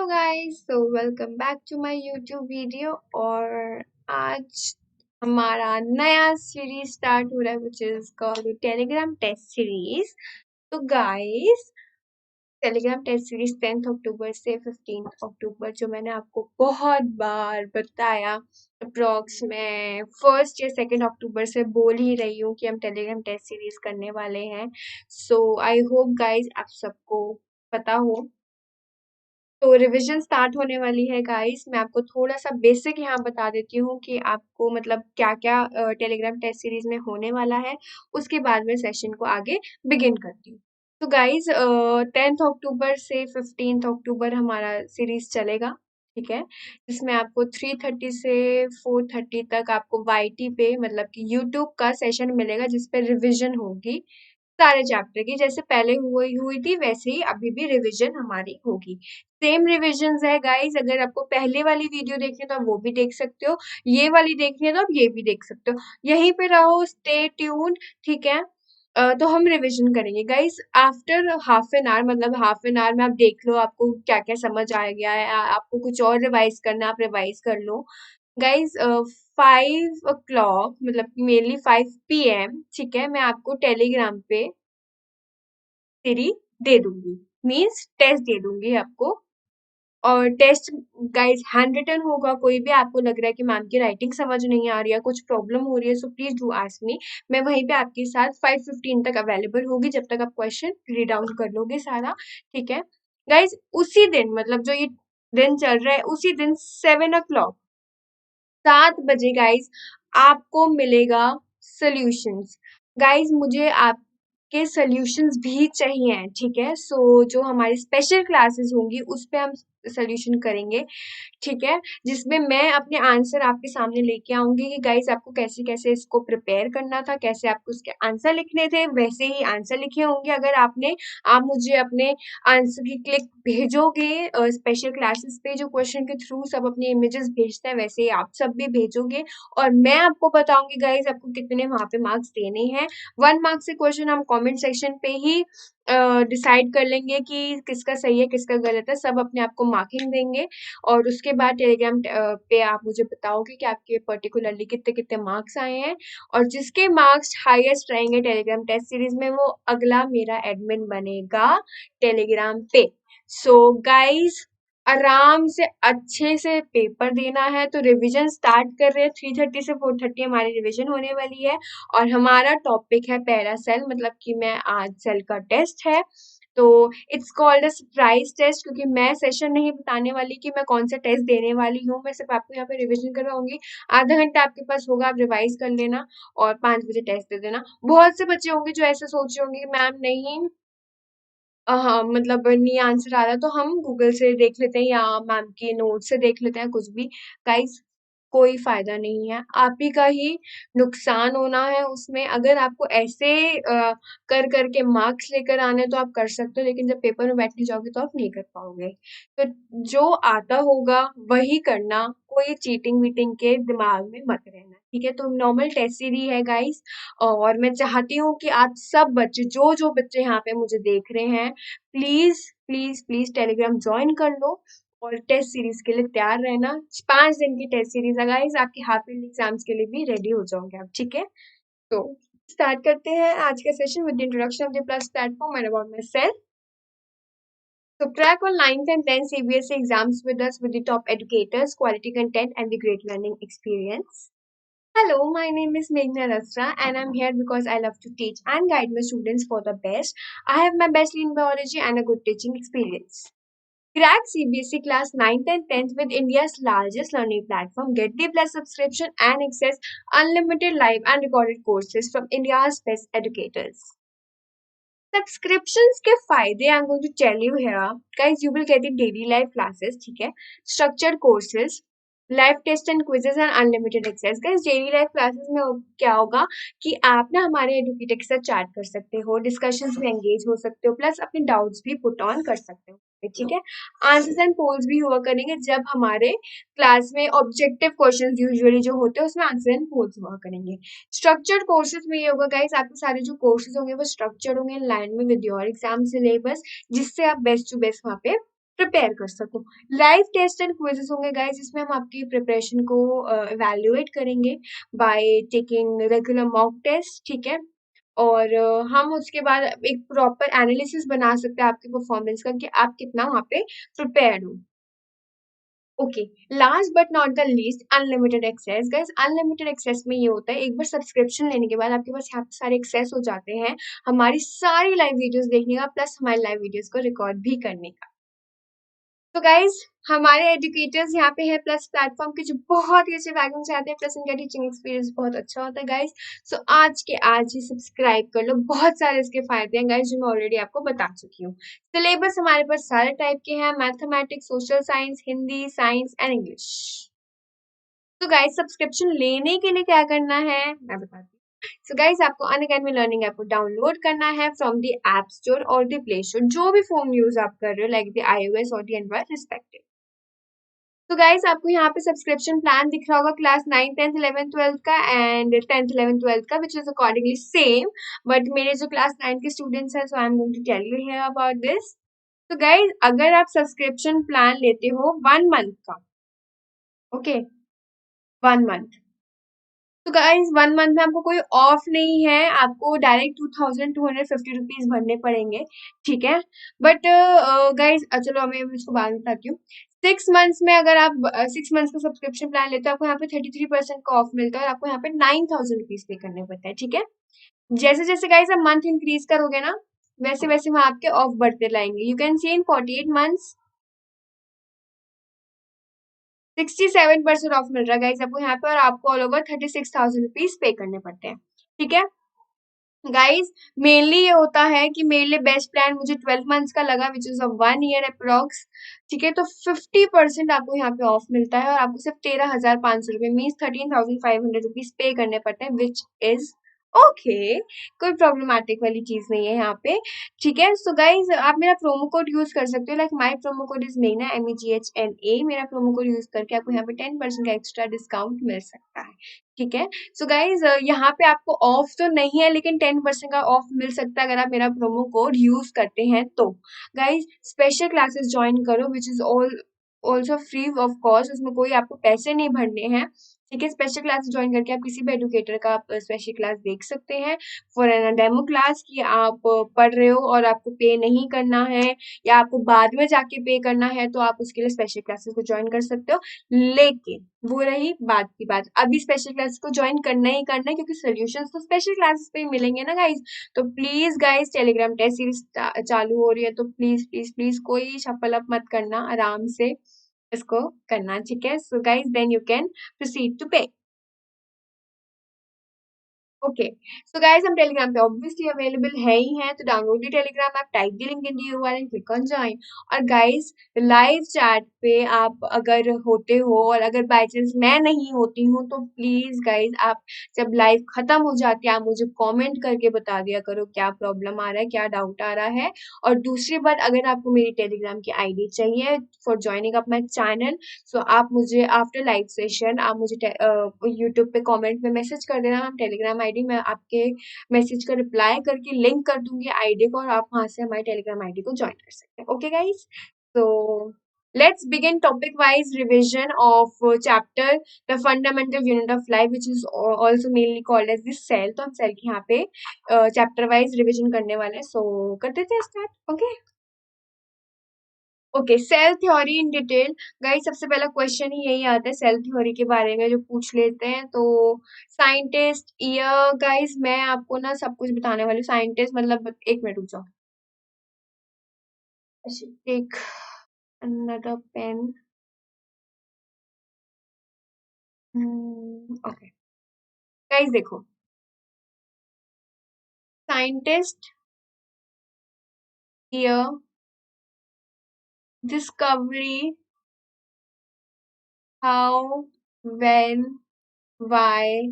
Guys, so welcome back to my YouTube video. और आज हमारा नया सीरीज स्टार्ट हो रहा है which is called Telegram test series. तो गाइस, टेलीग्राम टेस्ट सीरीज 10 अक्टूबर से 15 अक्टूबर, जो मैंने आपको बहुत बार बताया, अप्रॉक्स में फर्स्ट या सेकेंड अक्टूबर से बोल ही रही हूँ कि हम टेलीग्राम टेस्ट सीरीज करने वाले हैं। सो आई होप गाइस आप सबको पता हो। तो रिवीजन स्टार्ट होने वाली है गाइस। मैं आपको थोड़ा सा बेसिक यहाँ बता देती हूँ कि आपको मतलब क्या क्या टेलीग्राम टेस्ट सीरीज में होने वाला है। उसके बाद में सेशन को आगे बिगिन करती हूँ। तो गाइस, 10 अक्टूबर से 15 अक्टूबर हमारा सीरीज चलेगा, ठीक है। जिसमें आपको 3:30 से 4:30 तक आपको वाईटी पे मतलब कि यूट्यूब का सेशन मिलेगा, जिसपे रिवीजन होगी सारे चैप्टर की। जैसे पहले हुई हुई थी वैसे ही अभी भी रिवीजन हमारी होगी। सेम रिविजन्स है गाइस। अगर आपको पहले वाली वीडियो देखनी है तो आप वो भी देख सकते हो, ये वाली देखनी है तो आप ये भी देख सकते हो। यहीं पे रहो, स्टे ट्यून्ड, ठीक है। तो हम रिवीजन करेंगे guys after half an hour. मतलब हाफ एन आवर में आप देख लो आपको क्या क्या समझ आ गया है। आपको कुछ और रिवाइज करना है, आप रिवाइज कर लो गाइस। 5 o'clock मतलब मेनली 5 PM, ठीक है, मैं आपको टेलीग्राम पे तेरी दे दूंगी, मीन्स टेस्ट दे दूंगी आपको। और टेस्ट गाइस हैंड रिटन होगा। कोई भी आपको लग रहा है कि मैम की राइटिंग समझ नहीं आ रही है, कुछ प्रॉब्लम हो रही है, so please do ask me. मैं वहीं पे आपके साथ 5:15 तक अवेलेबल होगी, जब तक आप क्वेश्चन रीड आउट कर लोगे सारा, ठीक है गाइस। उसी दिन मतलब जो ये दिन चल रहा है उसी दिन 7 o'clock, 7 बजे गाइस, आपको मिलेगा सॉल्यूशंस। गाइस मुझे आपके सॉल्यूशंस भी चाहिए, ठीक है। सो जो हमारी स्पेशल क्लासेस होंगी उस पे हम सॉल्यूशन करेंगे, ठीक है। जिसमें मैं अपने आंसर आपके सामने लेके आऊंगी कि गाइस आपको कैसे कैसे इसको प्रिपेयर करना था, कैसे आपको उसके आंसर लिखने थे, वैसे ही आंसर लिखे होंगे। अगर आप मुझे अपने आंसर की क्लिक भेजोगे स्पेशल क्लासेस पे, जो क्वेश्चन के थ्रू सब अपनी इमेजेस भेजते हैं, वैसे ही आप सब भी भेजोगे। और मैं आपको बताऊंगी गाइस आपको कितने वहां पे मार्क्स देने हैं। 1 मार्क से क्वेश्चन हम कमेंट सेक्शन पे ही डिसाइड कर लेंगे कि किसका सही है किसका गलत है, सब अपने आप को मार्किंग देंगे। और उसके बाद टेलीग्राम पे आप मुझे बताओगे कि आपके पर्टिकुलरली कितने कितने मार्क्स आए हैं। और जिसके मार्क्स हाईएस्ट रहेंगे टेलीग्राम टेस्ट सीरीज में, वो अगला मेरा एडमिन बनेगा टेलीग्राम पे। सो गाइस, आराम से अच्छे से पेपर देना है। तो रिवीजन स्टार्ट कर रहे हैं, 3:30 से 4:30 हमारी रिवीजन होने वाली है। और हमारा टॉपिक है पहला सेल, मतलब कि मैं आज सेल का टेस्ट है। तो it's called a surprise test, क्योंकि मैं सेशन नहीं बताने वाली कि मैं कौन सा टेस्ट देने वाली हूँ। मैं सिर्फ आपको यहाँ पे रिवीजन करवाऊंगी। आधा घंटा आपके पास होगा, आप रिवाइज कर लेना और 5 बजे टेस्ट दे देना। बहुत से बच्चे होंगे जो ऐसे सोच रहे होंगे कि मैम नहीं, हाँ मतलब नहीं आंसर आ रहा, तो हम गूगल से देख लेते हैं या मैम के नोट से देख लेते हैं, कुछ भी। गाइस कोई फायदा नहीं है, आप ही का ही नुकसान होना है उसमें। अगर आपको ऐसे कर करके मार्क्स लेकर आने तो आप कर सकते हो, लेकिन जब पेपर में बैठने जाओगे तो आप नहीं कर पाओगे। तो जो आता होगा वही करना, कोई चीटिंग वीटिंग के दिमाग में मत रहना, ठीक है। तो नॉर्मल टेस्ट सीरीज है गाइस। और मैं चाहती हूँ कि आप सब बच्चे, जो जो बच्चे यहाँ पे मुझे देख रहे हैं, please please please Telegram join कर लो और टेस्ट सीरीज के लिए तैयार रहना। 5 दिन की टेस्ट सीरीज है गाइस, आपके हाफ ईयरली एग्जाम्स के लिए भी रेडी हो जाओगे आप, ठीक है। तो स्टार्ट करते हैं आज का session with the introduction of the plus platform and about my self. So crack all 9th and 10th CBSE exams with us with the top educators, quality content and the great learning experience. Hello, my name is Meghna Rasra and I'm here because I love to teach and guide my students for the best. I have my bachelor in biology and a good teaching experience. Crack CBSE class 9th and 10th with India's largest learning platform. Get the plus subscription and access unlimited live and recorded courses from India's best educators. Subscriptions के फायदे I'm going to tell you here. Guys, you will get the daily live classes, ठीक है, structured courses, live test and quizzes and unlimited access. Guys daily live classes में क्या होगा कि आप ना हमारे एडुकेटर के साथ चैट कर सकते हो, डिस्कशंस में एंगेज हो सकते हो, प्लस अपने डाउट्स भी पुट ऑन कर सकते हो, ठीक है। आंसर्स एंड पोल्स भी हुआ करेंगे जब हमारे क्लास में ऑब्जेक्टिव क्वेश्चंस यूजुअली जो होते हैं उसमें आंसर एंड पोल्स हुआ करेंगे। स्ट्रक्चर्ड कोर्सेज में ये होगा गाइस, आपके सारे जो कोर्सेज होंगे वो स्ट्रक्चर्ड होंगे इन लाइन में विद योर एग्जाम सिलेबस, जिससे आप बेस्ट टू बेस्ट वहाँ पे प्रिपेयर कर सको। लाइव टेस्ट एंड क्विजेस होंगे गाइस, जिसमें हम आपकी प्रिपरेशन को इवैल्यूएट करेंगे by taking regular mock test, ठीक है। और हम उसके बाद एक प्रॉपर एनालिसिस बना सकते हैं आपकी परफॉर्मेंस का कि आप कितना वहाँ पे प्रिपेयर्ड हो। Okay, last but not the least, unlimited access. Guys unlimited access में ये होता है, एक बार सब्सक्रिप्शन लेने के बाद आपके पास यहाँ पे सारे एक्सेस हो जाते हैं हमारी सारी लाइव वीडियोस देखने का, प्लस हमारी लाइव वीडियोस को रिकॉर्ड भी करने का। तो गाइज हमारे एजुकेटर्स यहाँ पे है प्लस प्लेटफॉर्म के, जो बहुत ही अच्छे बैकग्राउंड से आते हैं, प्लस इनका टीचिंग एक्सपीरियंस बहुत अच्छा होता है गाइज। सो आज के आज ही सब्सक्राइब कर लो, बहुत सारे इसके फायदे हैं गाइज जो मैं ऑलरेडी आपको बता चुकी हूँ। सिलेबस हमारे पास सारे टाइप के हैं, mathematics, social science, Hindi, science and English. तो गाइज सब्सक्रिप्शन लेने के लिए क्या करना है मैं बताती हूँ। सो गाइज आपको अनअकैडमी लर्निंग ऐप को डाउनलोड करना है फ्रॉम द ऐप स्टोर और द प्ले स्टोर, जो भी फोन यूज आप कर रहे हो, लाइक द iOS और द एंड्रॉइड रिस्पेक्टिव। तो गाइस आपको यहाँ पे सब्सक्रिप्शन प्लान दिख रहा होगा क्लास 9, 10th, 11th, 12th का एंड 10th, 11th, 12th का, which is accordingly same. But मेरे जो क्लास 9 के स्टूडेंट्स हैं, so I am going to tell you here about this. तो गाइस अगर आप सब्सक्रिप्शन प्लान लेते हो 1 मंथ का, ओके, 1 मंथ, तो गाइस 1 मंथ में आपको कोई ऑफ नहीं है, आपको डायरेक्ट 2250 रुपीज भरने पड़ेंगे, ठीक है। बट गाइस चलो मैं इसको बाद में बताती हूँ। 6 मंथ्स में अगर आप 6 मंथ्स का सब्सक्रिप्शन प्लान लेते हो, आपको यहाँ पे 33% का ऑफ मिलता है और आपको यहाँ पे 9000 रुपीज पे करने पड़ता है, ठीक है। जैसे जैसे गाइस आप मंथ इंक्रीज करोगे ना, वैसे वैसे वहां आपके ऑफ बढ़ते लाएंगे। You can see in 48 months 67% off मिल रहा है गाइस आपको यहाँ पे, और आपको ऑल ओवर 36,000 रुपीज पे करने पड़ते हैं, ठीक है। गाइस मेनली ये होता है कि मेरे लिए बेस्ट प्लान मुझे 12 मंथ्स का लगा, विच इज 1 ईयर अप्रोक्स, ठीक है। तो 50% आपको यहाँ पे ऑफ मिलता है और आपको सिर्फ 13,500 रुपये मीन्स 13,500 रुपीज पे करने पड़ते हैं, विच इज ओके, कोई प्रॉब्लमेटिक वाली चीज नहीं है यहाँ पे, ठीक है। सो गाइज आप मेरा प्रोमो कोड यूज कर सकते हो, like my promo code is Meena MEGHNA। मेरा प्रोमो कोड यूज करके आपको यहाँ पे 10% का एक्स्ट्रा डिस्काउंट मिल सकता है, ठीक है। सो गाइज यहाँ पे आपको ऑफ तो नहीं है, लेकिन 10% का ऑफ मिल सकता है अगर आप मेरा प्रोमो कोड यूज करते हैं तो। गाइज स्पेशल क्लासेस ज्वाइन करो, which is all also free of cost, उसमें कोई आपको पैसे नहीं भरने हैं, ठीक है। स्पेशल क्लास ज्वाइन करके आप किसी भी एडुकेटर का आप स्पेशल क्लास देख सकते हैं फॉर एन डेमो क्लास, कि आप पढ़ रहे हो और आपको पे नहीं करना है या आपको बाद में जाके पे करना है, तो आप उसके लिए स्पेशल क्लासेस को ज्वाइन कर सकते हो। लेकिन वो रही बात की बात, अभी स्पेशल क्लासेस को ज्वाइन करना ही करना है, क्योंकि सोल्यूशंस तो स्पेशल क्लासेस पे ही मिलेंगे ना गाइज। तो please guys Telegram test series चालू हो रही है, तो प्लीज प्लीज प्लीज कोई शफल अप मत करना, आराम से इसको करना, ठीक है। So guys then you can proceed to pay. Okay, so guys हम टेलीग्राम पे ऑब्वियसली अवेलेबल है ही हैं, तो download the Telegram app, type the link in the URL and click on join. और गाइस लाइव चैट पे आप अगर होते हो और अगर बाय चांस मैं नहीं होती हूँ, तो प्लीज गाइस आप जब लाइव खत्म हो जाती है, आप मुझे कमेंट करके बता दिया करो क्या प्रॉब्लम आ रहा है, क्या डाउट आ रहा है। और दूसरी बात, अगर आपको मेरी टेलीग्राम की आईडी चाहिए for joining up my channel, so आप मुझे आफ्टर लाइव सेशन आप मुझे यूट्यूब पे कमेंट में मैसेज कर देना, हम टेलीग्राम आईडी मैं आपके मैसेज का रिप्लाई करके लिंक कर दूंगी आईडी को, और आप वहां से हमारी टेलीग्राम आईडी को ज्वाइन कर सकते हैं। ओके गाइस, तो let's begin topic wise revision of chapter the fundamental unit of life, which is also mainly called as the cell। तो हम सेल की यहाँ पे चैप्टर वाइज रिविजन करने वाले हैं, सो कर देते हैं start. Okay okay, cell theory in detail. Guys सबसे पहला क्वेश्चन ही यही आता है सेल थ्योरी के बारे में, जो पूछ लेते हैं। तो साइंटिस्ट ईयर, गाइस मैं आपको ना सब कुछ बताने वाली हूँ। साइंटिस्ट मतलब, एक मिनट रुक जाओ, take another pen. Okay guys देखो, scientist year, discovery, how, when, why,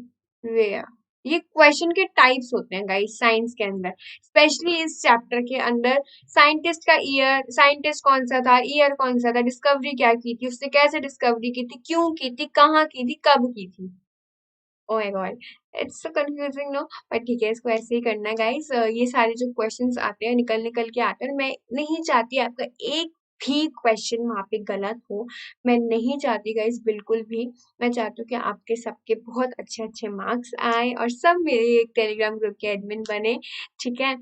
where, ये क्वेश्चन के टाइप्स होते हैं गाइस साइंस के अंदर, स्पेशली इस चैप्टर के अंदर। साइंटिस्ट का ईयर, साइंटिस्ट कौन सा था, ईयर कौन सा था, डिस्कवरी क्या की थी, उसने कैसे डिस्कवरी की थी, क्यों की थी, कहाँ की थी, कब की थी। Oh my God, it's so confusing no, पर ठीक है, इसको ऐसे ही करना है गाइस। ये सारे जो क्वेश्चंस आते हैं निकल निकल के आते हैं, मैं नहीं चाहती आपका एक भी क्वेश्चन वहाँ पे गलत हो। मैं नहीं चाहती गाइस बिल्कुल भी। मैं चाहती हूँ कि आपके सबके बहुत अच्छे-अच्छे मार्क्स आए और सब मेरे एक टेलीग्राम ग्रुप के एडमिन बने, ठीक है?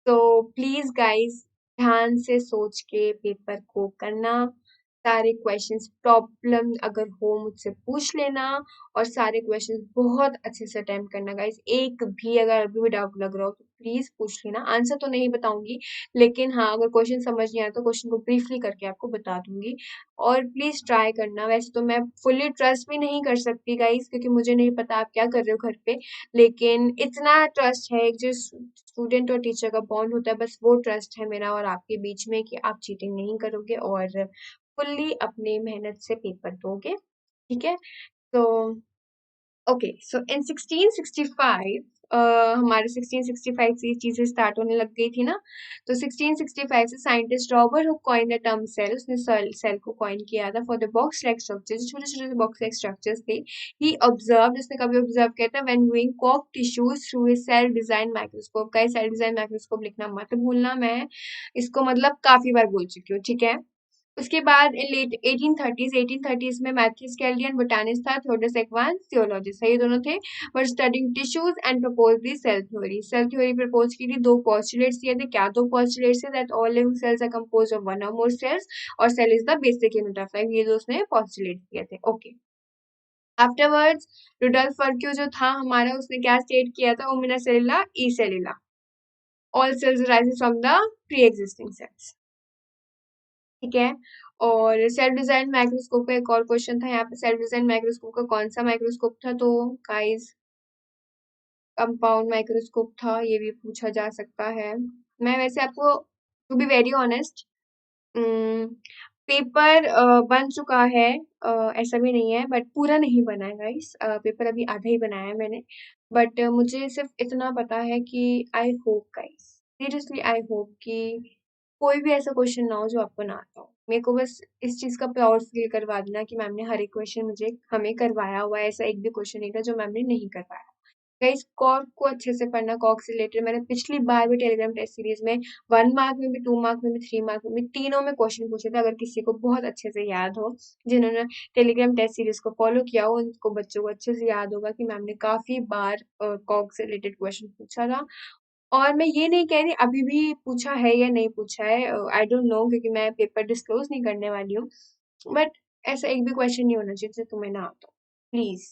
तो प्लीज़ गाइस ध्यान से सोच के पेपर को करना। सारे क्वेश्चंस प्रॉब्लम अगर हो मुझसे पूछ लेना और सारे क्वेश्चंस बहुत अच्छे से अटेम्प्ट करना गाइस। एक भी अगर अभी भी डाउट लग रहा हो तो प्लीज़ पूछ लेना। आंसर तो नहीं बताऊँगी, लेकिन हाँ, अगर क्वेश्चन समझ नहीं आया तो क्वेश्चन को ब्रीफली करके आपको बता दूँगी और प्लीज़ ट्राई करना। वैसे तो मैं फुल्ली ट्रस्ट भी नहीं कर सकती गाइस, क्योंकि मुझे नहीं पता आप क्या कर रहे हो घर पे, लेकिन इतना ट्रस्ट है, एक जो स्टूडेंट और टीचर का बॉन्ड होता है, बस वो ट्रस्ट है मेरा और आपके बीच में कि आप चीटिंग नहीं करोगे और फुल्ली अपनी मेहनत से पेपर दोगे, ठीक है? तो ओके, सो इन 1665 हमारे 1665 से ये चीजें स्टार्ट होने लग गई थी ना। तो 1665 से scientist Robert Hooke coin the term cell, उसने सेल को कॉइन किया था for the box like structures, छोटे छोटे बॉक्स लाइक स्ट्रक्चर्स थे। ही ऑब्जर्व, उसने कभी ऑब्जर्व किया था व्हेन व्यूइंग कॉक tissues through a cell design microscope. का सेल डिजाइन माइक्रोस्कोप लिखना मत भूलना, मैं इसको मतलब काफी बार बोल चुकी हूँ, ठीक है? उसके बाद लेट 1830s में मैथ्यूस कैल्डियन बोटानिस्ट था, थोडस एक्वान थियोलॉजिस्ट है, ये दोनों थे। Were studying tissues and propose the cell theory. Cell theory propose की थी, दो पोस्टुलेट्स दिए थे। क्या दो पोस्टुलेट्स थे? That all living cells are composed of one और मोर सेल्स और cell is the basic unit of life. ये दो उसने पोस्टुलेट्स दिए थे। ओके, आफ्टरवर्ड्स रुडोल्फ फर्क्यू जो था हमारा, उसने क्या स्टेट किया था? ओमिना सेलुला ई सेलुला, all cells arise from the pre existing cells, ठीक है? और सेल्फ डिजाइन माइक्रोस्कोप का एक और क्वेश्चन था यहाँ पे। सेल्फ डिजाइन माइक्रोस्कोप का कौन सा माइक्रोस्कोप था? तो गाइस कंपाउंड माइक्रोस्कोप था, ये भी पूछा जा सकता है। मैं वैसे आपको to be very honest, paper बन चुका है, ऐसा भी नहीं है, बट पूरा नहीं बना है गाइस। पेपर अभी आधा ही बनाया है मैंने, बट मुझे सिर्फ इतना पता है कि I hope guys, seriously I hope कि कोई भी ऐसा क्वेश्चन ना हो जो आपको ना आता हो। मेरे को बस इस चीज का प्राउड फील करवा देना कि मैम ने हर एक क्वेश्चन मुझे हमें करवाया हुआ है। ऐसा एक भी क्वेश्चन नहीं था जो मैम ने नहीं करवाया। गाइस कॉर्क को अच्छे से पढ़ना। कॉर्क से रिलेटेड मैंने पिछली बार भी टेलीग्राम टेस्ट सीरीज में 1 मार्क में भी, 2 मार्क में भी, 3 मार्क में भी, तीनों में क्वेश्चन पूछे थे। अगर किसी को बहुत अच्छे से याद हो, जिन्होंने टेलीग्राम टेस्ट सीरीज को फॉलो किया हो, उनको बच्चों को अच्छे से याद होगा कि मैम ने काफी बार कॉर्क से रिलेटेड क्वेश्चन पूछा था। और मैं ये नहीं कह रही अभी भी पूछा है या नहीं पूछा है, आई डोंट नो, क्योंकि मैं पेपर डिस्क्लोज नहीं करने वाली हूँ, बट ऐसा एक भी क्वेश्चन नहीं होना चाहिए जो तुम्हें ना आता, प्लीज।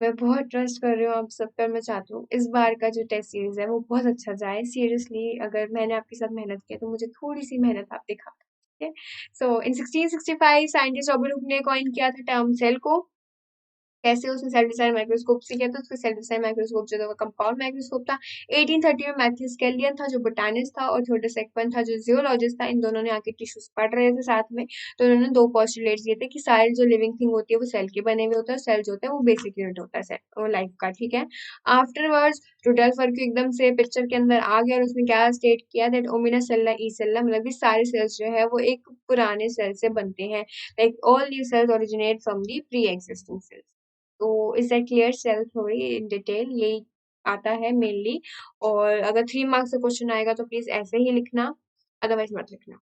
मैं बहुत ट्रस्ट कर रही हूँ आप सब पर। मैं चाहती हूँ इस बार का जो टेस्ट सीरीज है वो बहुत अच्छा जाए। सीरियसली अगर मैंने आपके साथ मेहनत की है तो मुझे थोड़ी सी मेहनत आप दिखा दो, ठीक है? सो इन 1665 साइंटिस्ट रॉबर्ट हुक ने कॉइन किया था टर्म सेल को। कैसे? उसने सेल्फ डिजाइन माइक्रोस्कोप से किया था। उसका सेल्फ डिजाइन माइक्रोस्कोप जो था वो कंपाउंड माइक्रोस्कोप था। 1830 में मैथ्यूस कैलियन था जो बोटानिस्ट था और थोडस एक्वन था जो जियोलॉजिस्ट था। इन दोनों ने आके टिश्यूज पढ़ रहे थे साथ में, तो उन्होंने दो पोस्टुलेट्स दिए थे कि सारे जो लिविंग थिंग होती है वो सेल के बने हुए होते हैं, सेल जो होता है वो बेसिक यूनिट होता है सेल लाइफ का, ठीक है? आफ्टरवर्ड्स रुडोल्फ फर्क्यू एकदम से पिक्चर के अंदर आ गया और उसने क्या स्टेट किया? दैट ओमिना सेल्ला ई सेल्ला, मतलब कि सारे सेल्स जो है वो एक पुराने सेल से बनते हैं। Like all new cells originate from the pre existing cells. तो is that clear? Cell theory in detail यही आता है मेनली। और अगर 3 मार्क्स का क्वेश्चन आएगा तो प्लीज ऐसे ही लिखना, अदरवाइज मत लिखना,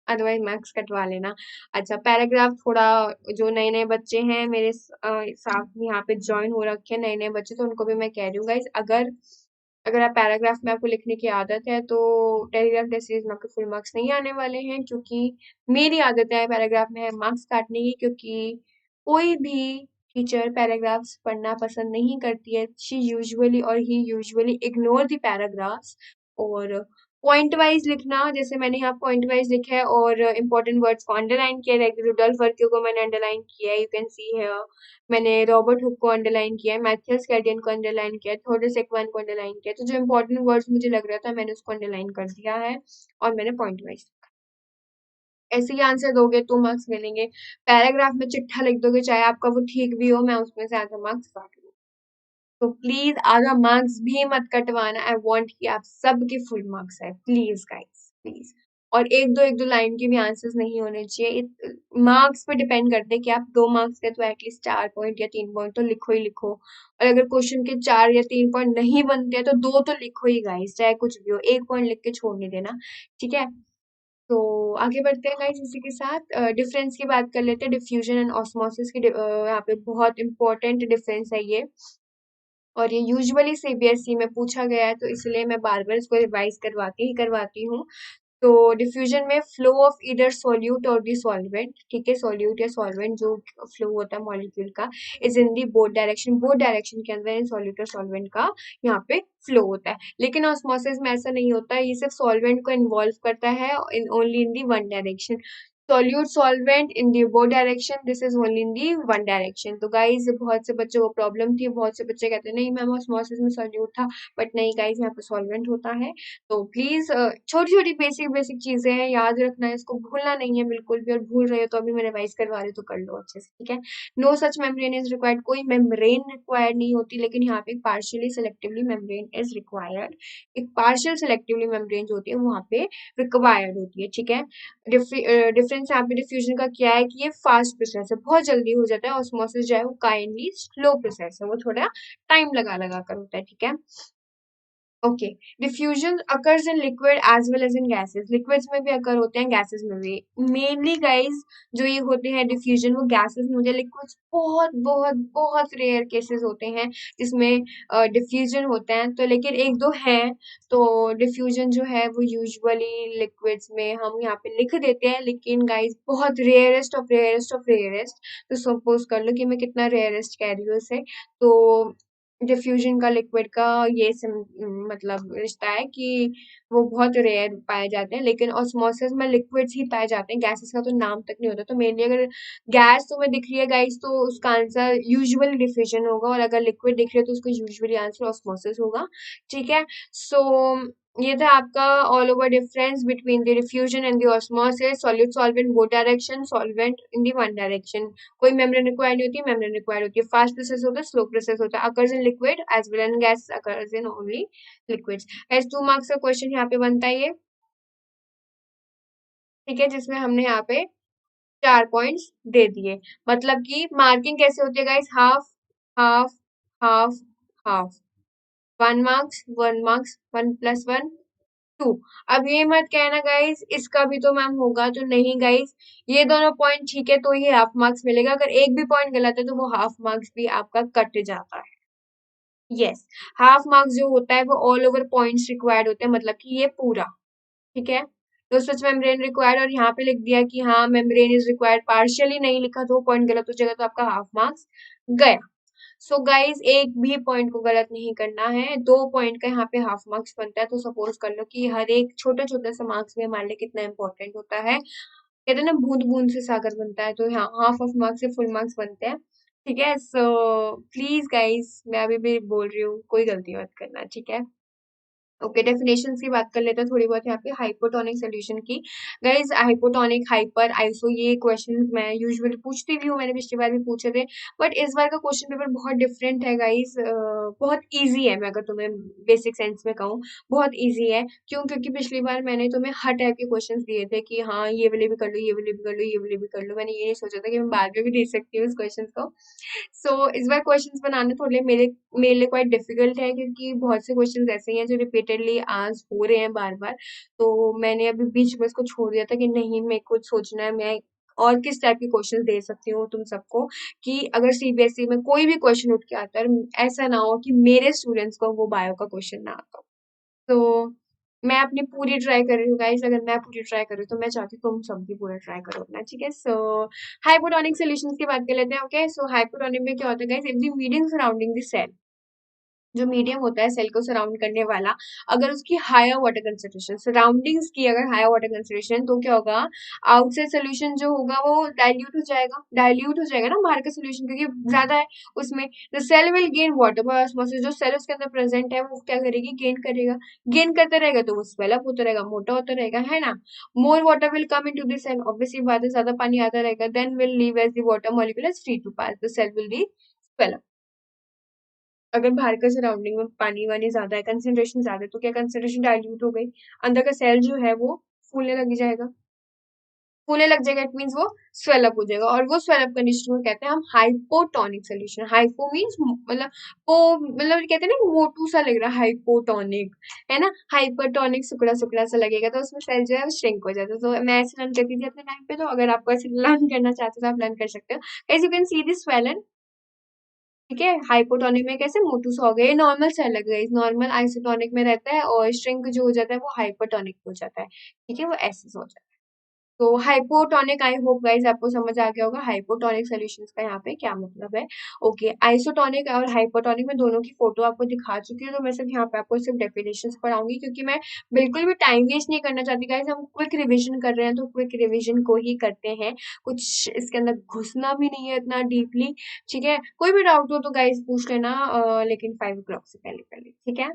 अदरवाइज मार्क्स कटवा लेना। अच्छा, पैराग्राफ थोड़ा, जो नए नए बच्चे हैं मेरे साथ यहाँ पे ज्वाइन हो रखे हैं नए नए बच्चे, तो उनको भी मैं कह रही हूँ गाइज, अगर अगर आप पैराग्राफ में आपको लिखने की आदत है तो टेलीग्राफ टेस्ट सीरीज में आपको फुल मार्क्स नहीं आने वाले हैं, क्योंकि मेरी आदत है पैराग्राफ में मार्क्स काटने की, क्योंकि कोई भी टीचर पैराग्राफ्स पढ़ना पसंद नहीं करती है। शी यूजुअली और ही यूजुअली इग्नोर द पैराग्राफ्स। और पॉइंट वाइज लिखना, जैसे मैंने यहाँ पॉइंट वाइज लिखा है और इंपॉर्टेंट वर्ड्स को अंडरलाइन किया है। रुडोल्फ वर्क्यू को मैंने अंडरलाइन किया है, यू कैन सी हियर। मैंने रॉबर्ट हुक को अंडरलाइन किया है, मैथियस कैल्डियन को अंडरलाइन किया है, थॉडस एक्वान को अंडरलाइन किया है। तो जो इंपॉर्टेंट वर्ड्स मुझे लग रहा था मैंने उसको अंडरलाइन कर दिया है और मैंने पॉइंट वाइज, ऐसे ही आंसर दोगे तो मार्क्स मिलेंगे। पैराग्राफ में चिट्ठा लिख दोगे चाहे आपका वो ठीक भी हो, मैं उसमें से आधा मार्क्स काट लूँ। तो प्लीज आधा मार्क्स भी मत कटवाना। आई वांट कि आप सबके फुल मार्क्स आए, प्लीज गाइस, प्लीज। और एक दो लाइन के भी आंसर्स नहीं होने चाहिए। मार्क्स पे डिपेंड करते हैं कि आप 2 मार्क्स के तो एटलीस्ट 4 पॉइंट या 3 पॉइंट तो लिखो ही लिखो। और अगर क्वेश्चन के 4 या 3 पॉइंट नहीं बनते हैं तो 2 तो लिखो ही गाइस, चाहे कुछ भी हो, 1 पॉइंट लिख के छोड़ नहीं देना, ठीक है? तो आगे बढ़ते हैं गाइस, इसी के साथ डिफरेंस की बात कर लेते हैं। डिफ्यूजन एंड ऑस्मोसिस की यहाँ पे बहुत इंपॉर्टेंट डिफरेंस है ये, और ये यूजुअली सीबीएसई में पूछा गया है, तो इसलिए मैं बार बार इसको रिवाइज करवाती ही करवाती हूँ। तो डिफ्यूजन में फ्लो ऑफ ईदर सॉल्यूट और दी सॉल्वेंट, ठीक है, सॉल्यूट या सॉल्वेंट जो फ्लो होता है मॉलिक्यूल का, is in the both direction, both direction के अंदर इन सॉल्यूट और सॉल्वेंट का यहाँ पे फ्लो होता है। लेकिन ऑस्मोसिस में ऐसा नहीं होता है, ये सिर्फ सॉल्वेंट को इन्वॉल्व करता है in only in the one direction. Solute solvent in the both direction, this is only in the one direction. तो गाइज बहुत से बच्चों को प्रॉब्लम थी, बहुत से बच्चे कहते हैं नहीं मैम ऑस्मोसिस में सॉल्यूट था, बट नहीं गाइज यहाँ पे सॉल्वेंट होता है। तो प्लीज छोटी छोटी बेसिक बेसिक चीजें हैं, याद रखना है, इसको भूलना नहीं है बिल्कुल भी, और भूल रहे हो तो अभी मैं रिवाइज करवा रही हूँ तो कर लो अच्छे से, ठीक है। No such membrane is required, कोई मेम्ब्रेन रिक्वायर्ड नहीं होती, लेकिन यहाँ पे partially selectively membrane is required. एक पार्शियल सिलेक्टिवली मेम्ब्रेन जो होती है वो वहाँ पे रिक्वायर्ड होती है, ठीक है। डिफरेंस यहाँ पे डिफ्यूजन का क्या है कि ये फास्ट प्रोसेस है, बहुत जल्दी हो जाता है। ऑस्मोसिस जो है वो काइंडली स्लो प्रोसेस है, वो थोड़ा टाइम लगा लगा कर होता है, ठीक है। Okay, diffusion occurs in liquid as well as in gases, liquids में भी अकर होते हैं, गैसेस में भी। मेनली गाइस जो ये होते हैं डिफ्यूजन वो गैसेस में होते हैं, लिक्विड्स बहुत बहुत बहुत रेयर केसेस होते हैं जिसमें डिफ्यूजन होता है, तो लेकिन एक दो हैं। तो डिफ्यूजन जो है वो यूजुअली लिक्विड्स में हम यहाँ पे लिख देते हैं, लेकिन गाइस बहुत rarest of rarest of rarest. तो सपोज कर लो कि मैं कितना रेयरेस्ट कह रही हूँ इसे, तो डिफ्यूजन का लिक्विड का ये मतलब रिश्ता है कि वो बहुत रेयर पाए जाते हैं, लेकिन ऑस्मोसिस में लिक्विड्स ही पाए जाते हैं, गैसेस का तो नाम तक नहीं होता। तो मेनली अगर गैस तुम्हें दिख रही है गाइस तो उसका आंसर यूजुअली डिफ्यूजन होगा, और अगर लिक्विड दिख रही है तो उसका यूजुअली आंसर ऑस्मोसिस होगा, ठीक है। सो ये था आपका all over difference between the diffusion and the osmosis. Solute solvent both direction, solvent in the one direction, कोई मेम्ब्रेन रिक्वायर्ड नहीं होती, मेम्ब्रेन रिक्वायर्ड होती है। फास्ट प्रोसेस होता है, स्लो प्रोसेस होता है, occurs in liquid as well and gas occurs in only liquids. As 2 marks का क्वेश्चन यहाँ पे बनता है ये, ठीक है, जिसमें हमने यहाँ पे 4 पॉइंट्स दे दिए। मतलब कि मार्किंग कैसे होती है guys, half half half half, 1 marks 1 marks, 1 plus 1 2। अब ये मत कहना गाइस इसका भी तो मैम होगा, तो नहीं गाइस, ये दोनों पॉइंट ठीक है तो ये हाफ मार्क्स मिलेगा, अगर एक भी पॉइंट गलत है तो वो हाफ मार्क्स भी आपका कट जाता है। यस, हाफ मार्क्स जो होता है वो ऑल ओवर पॉइंट्स रिक्वायर्ड होते हैं, मतलब कि ये पूरा, ठीक है। तो सच मेम्ब्रेन रिक्वायर्ड, और यहाँ पे लिख दिया कि हाँ मेम्ब्रेन इज रिक्वायर्ड, पार्शियली नहीं लिखा तो पॉइंट गलत हो जाएगा, तो आपका हाफ मार्क्स गया। सो गाइज एक भी पॉइंट को गलत नहीं करना है, 2 पॉइंट का यहाँ पे हाफ मार्क्स बनता है। तो सपोज कर लो कि हर एक छोटा छोटा सा मार्क्स में हमारे लिए कितना इंपॉर्टेंट होता है, कहते हैं ना बूंद बूंद से सागर बनता है, तो यहाँ हाफ ऑफ मार्क्स से फुल मार्क्स बनते हैं, ठीक है। सो प्लीज गाइज मैं अभी भी बोल रही हूँ, कोई गलती मत करना, ठीक है। ओके, डेफिनेशन की बात कर लेते हैं थोड़ी बहुत यहाँ पे हाइपोटोनिक सोल्यूशन की। गाइज हाइपोटोनिक, हाइपर, आइसो, ये क्वेश्चंस मैं यूजुअली पूछती भी हूँ, मैंने पिछली बार भी पूछे थे, बट इस बार का क्वेश्चन पेपर बहुत डिफरेंट है गाइज, बहुत इजी है, मैं अगर तुम्हें बेसिक सेंस में कहूँ बहुत इजी है। क्यों? क्योंकि पिछली बार मैंने तुम्हें हर टाइप के क्वेश्चन दिए थे कि हाँ ये वाले भी कर लो, ये वाले भी कर लो, ये वाले भी कर लो, मैंने ये नहीं सोचा था कि मैं बाद में भी दे सकती हूँ इस क्वेश्चन को। सो इस बार क्वेश्चंस बनाने थोड़े मेरे मेरे लिए क्वाइट डिफिकल्ट है, क्योंकि बहुत से क्वेश्चंस ऐसे ही हैं जो रिपीटेडली आज हो रहे हैं बार बार। तो मैंने अभी बीच में इसको छोड़ दिया था कि नहीं मैं कुछ सोचना है, मैं और किस टाइप के क्वेश्चन दे सकती हूँ तुम सबको, कि अगर सीबीएसई में कोई भी क्वेश्चन उठ के आता है, ऐसा ना हो कि मेरे स्टूडेंट्स को वो बायो का क्वेश्चन ना आता हो। तो मैं अपनी पूरी ट्राई कर रही हूँ गाइस, अगर मैं पूरी ट्राई करूँ तो मैं चाहती हूँ तुम सब भी पूरा ट्राई करो अपना, ठीक है। सो हाइपोटोनिक सॉल्यूशंस की बात कर लेते हैं। ओके, सो हाइपोटोनिक में क्या होता है guys, if the medium surrounding the cell, जो मीडियम होता है सेल को सराउंड करने वाला, अगर उसकी हायर वाटर कंसंट्रेशन, सराउंडिंग्स की अगर हायर वाटर कंसंट्रेशन, तो क्या होगा, आउटसाइड सोल्यूशन जो होगा वो डाइल्यूट हो जाएगा, डाइल्यूट हो जाएगा ना बाहर का सोल्यूशन, क्योंकि ज्यादा है उसमें। The cell will gain water by osmosis, जो सेल उसके अंदर प्रेजेंट है वो क्या करेगी, गेन करेगा, गेन करता रहेगा तो वो स्वेलअप होता रहेगा, मोटा होता रहेगा, है ना। More water will come into the cell, obviously बात है ज्यादा पानी आता रहेगा, then will leave as the water molecule is free to pass, the cell will be swell. अगर बाहर का सराउंडिंग में पानी वानी ज्यादा है, कंसेंट्रेशन ज्यादा है, तो क्या कंसेंट्रेशन डाइल्यूट हो गई, अंदर का सेल जो है वो फूलने लग जाएगा, फूलने लग जाएगा, इट मीन्स वो स्वेलअप हो जाएगा, और वो स्वेलअप कंडीशन को कहते हैं हम हाइपोटोनिक सोल्यूशन। हाइपो मीन्स मतलब वो मतलब कहते हैं ना मोटू सा लग रहा है, हाइपोटोनिक है ना, हाइपरटोनिक सुकड़ा सुकड़ा सा लगेगा, तो उसमें सेल जो है वो श्रिंक हो जाता है। तो मैं ऐसे लर्न करती थी अपने टाइम पे, तो अगर आपको ऐसे लर्न करना चाहते हो तो आप लर्न कर सकते हो। As you can see this swollen, ठीक है, हाइपोटोनिक में कैसे मोटू सा हो गया, ये नॉर्मल सेल लग गई, नॉर्मल आइसोटोनिक में रहता है, और श्रिंक जो हो जाता है वो हाइपरटोनिक हो जाता है, ठीक है, वो ऐसे हो जाता है। तो हाइपोटोनिक, आई होप गाइस आपको समझ आ गया होगा हाइपोटोनिक सॉल्यूशंस का यहाँ पे क्या मतलब है। ओके, आइसोटोनिक और हाइपोटोनिक में दोनों की फोटो आपको दिखा चुकी हूँ, तो मैं सिर्फ यहाँ पे आपको सिर्फ डेफिनेशंस पढ़ाऊंगी, क्योंकि मैं बिल्कुल भी टाइम वेस्ट नहीं करना चाहती गाइस। हम क्विक रिविजन कर रहे हैं तो क्विक रिविजन को ही करते हैं, कुछ इसके अंदर घुसना भी नहीं है इतना डीपली, ठीक है। कोई भी डाउट हो तो गाइस पूछ लेना, लेकिन 5 o'clock से पहले पहले, ठीक है।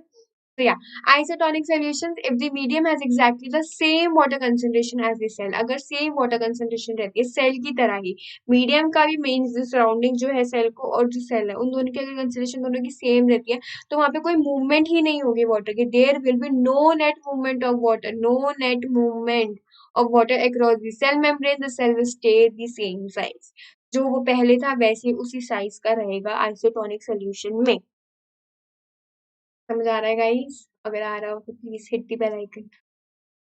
So yeah, isotonic solutions, if the medium has exactly the same water concentration as the cell, अगर same water concentration रहती है सेल की तरह ही, मीडियम का भी means जो सराउंडिंग जो है सेल को और जो सेल है उन दोनों की अगर कंसेंट्रेशन दोनों की सेम रहती है, तो वहां पे कोई मूवमेंट ही नहीं होगी वाटर की, there will be no net movement of water, no net movement of water across the cell membrane, the cell will stay the same size, जो वो पहले था वैसे उसी साइज का रहेगा आइसोटोनिक सोल्यूशन में। समझ आ रहा है गाइस? अगर आ रहा हो तो please hit the bell icon,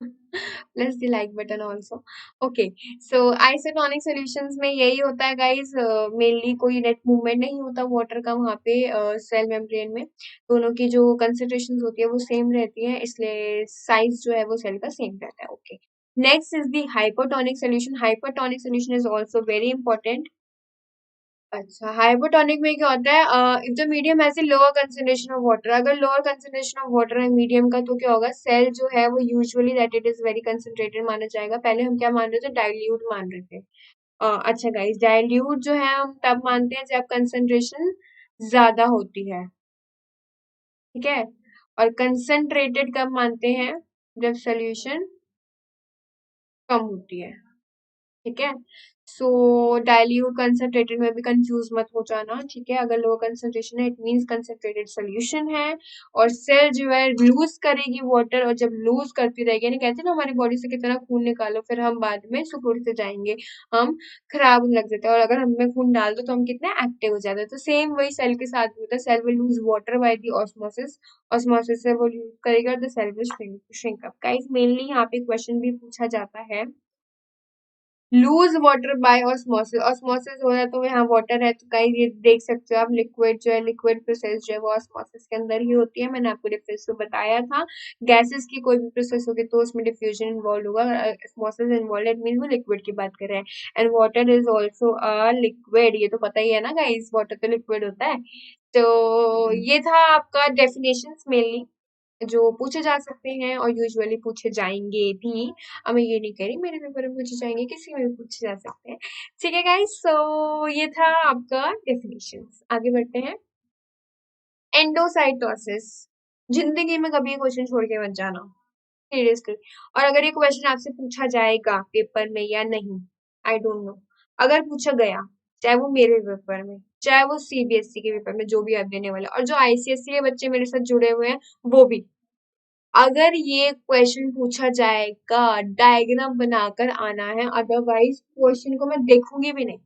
plus the like button also. Okay, so isotonic solutions में यही होता है गाइस, मेनली कोई नेट मूवमेंट नहीं होता वाटर का वहाँ पे, सेल मेम्ब्रेन में दोनों की जो कंसेंट्रेशन होती है वो सेम रहती है, इसलिए साइज जो है वो सेल का सेम रहता है। Okay, next is the hypotonic solution. Hypotonic solution is also very important. अच्छा, हाइपोटोनिक में क्या होता है, if the medium has a lower concentration of water, अगर लोअर कंसंट्रेशन ऑफ वाटर है मीडियम का तो क्या होगा, सेल जो है वो usually that it is very concentrated माना जाएगा। पहले हम क्या मान रहे थे, डाइल्यूट मान रहे थे। अच्छा गाइस, डाइल्यूट जो है हम तब मानते हैं जब कंसंट्रेशन ज्यादा होती है, ठीक है, और कंसंट्रेटेड कब मानते हैं, जब सोल्यूशन कम होती है, ठीक है। सो डाइल्यूट कंसंट्रेटेड में भी कंफ्यूज मत हो जाना, ठीक है। अगर लोअर कंसंट्रेशन है इट मींस कंसंट्रेटेड सोल्यूशन है, और सेल जो है लूज करेगी वाटर, और जब लूज करती रहेगी, यानी कहते हैं ना हमारी बॉडी से कितना खून निकालो फिर हम बाद में सुकुड़ से जाएंगे, हम खराब होने लग जाते हैं, और अगर हमें खून डाल दो तो हम कितने एक्टिव हो जाते हैं। तो सेम वही सेल के साथ भी होता है, cell will lose water by the osmosis, osmosis से वो लूज करेगा, और the cell will shrink up. Guys mainly यहाँ पे क्वेश्चन भी पूछा जाता है, lose water by osmosis, osmosis हो रहा है तो यहाँ वाटर है, तो गाइस ये देख सकते हो आप, लिक्विड जो है, लिक्विड प्रोसेस जो है वो ऑस्मोसिस के अंदर ही होती है, मैंने आपको डिफरेंस तो बताया था। गैसेस की कोई भी प्रोसेस होगी तो उसमें डिफ्यूजन इन्वॉल्व होगा, ऑस्मोसिस इन्वॉल्व इट मीन वो लिक्विड की बात कर रहे हैं, and water is also a liquid, ये तो पता ही है ना गाइस, वाटर तो लिक्विड होता है। तो ये था आपका डेफिनेशंस मेनली जो पूछे जा सकते हैं, और यूजुअली पूछे जाएंगे भी। अब मैं ये नहीं कह रही मेरे पेपर में पूछे जाएंगे, किसी में भी पूछे जा सकते हैं, ठीक है गाइस। सो ये था आपका डेफिनेशंस, आगे बढ़ते हैं। एंडोसाइटोसिस, जिंदगी में कभी क्वेश्चन छोड़ के मत जाना, सीरियसली। और अगर ये क्वेश्चन आपसे पूछा जाएगा पेपर में या नहीं, आई डोंट नो, अगर पूछा गया, चाहे वो मेरे पेपर में, चाहे वो सीबीएसई के पेपर में, जो भी आप देने वाले, और जो आईसीएसई के बच्चे मेरे साथ जुड़े हुए हैं वो भी, अगर ये क्वेश्चन पूछा जाएगा डायग्राम बनाकर आना है, अदरवाइज क्वेश्चन को मैं देखूंगी भी नहीं।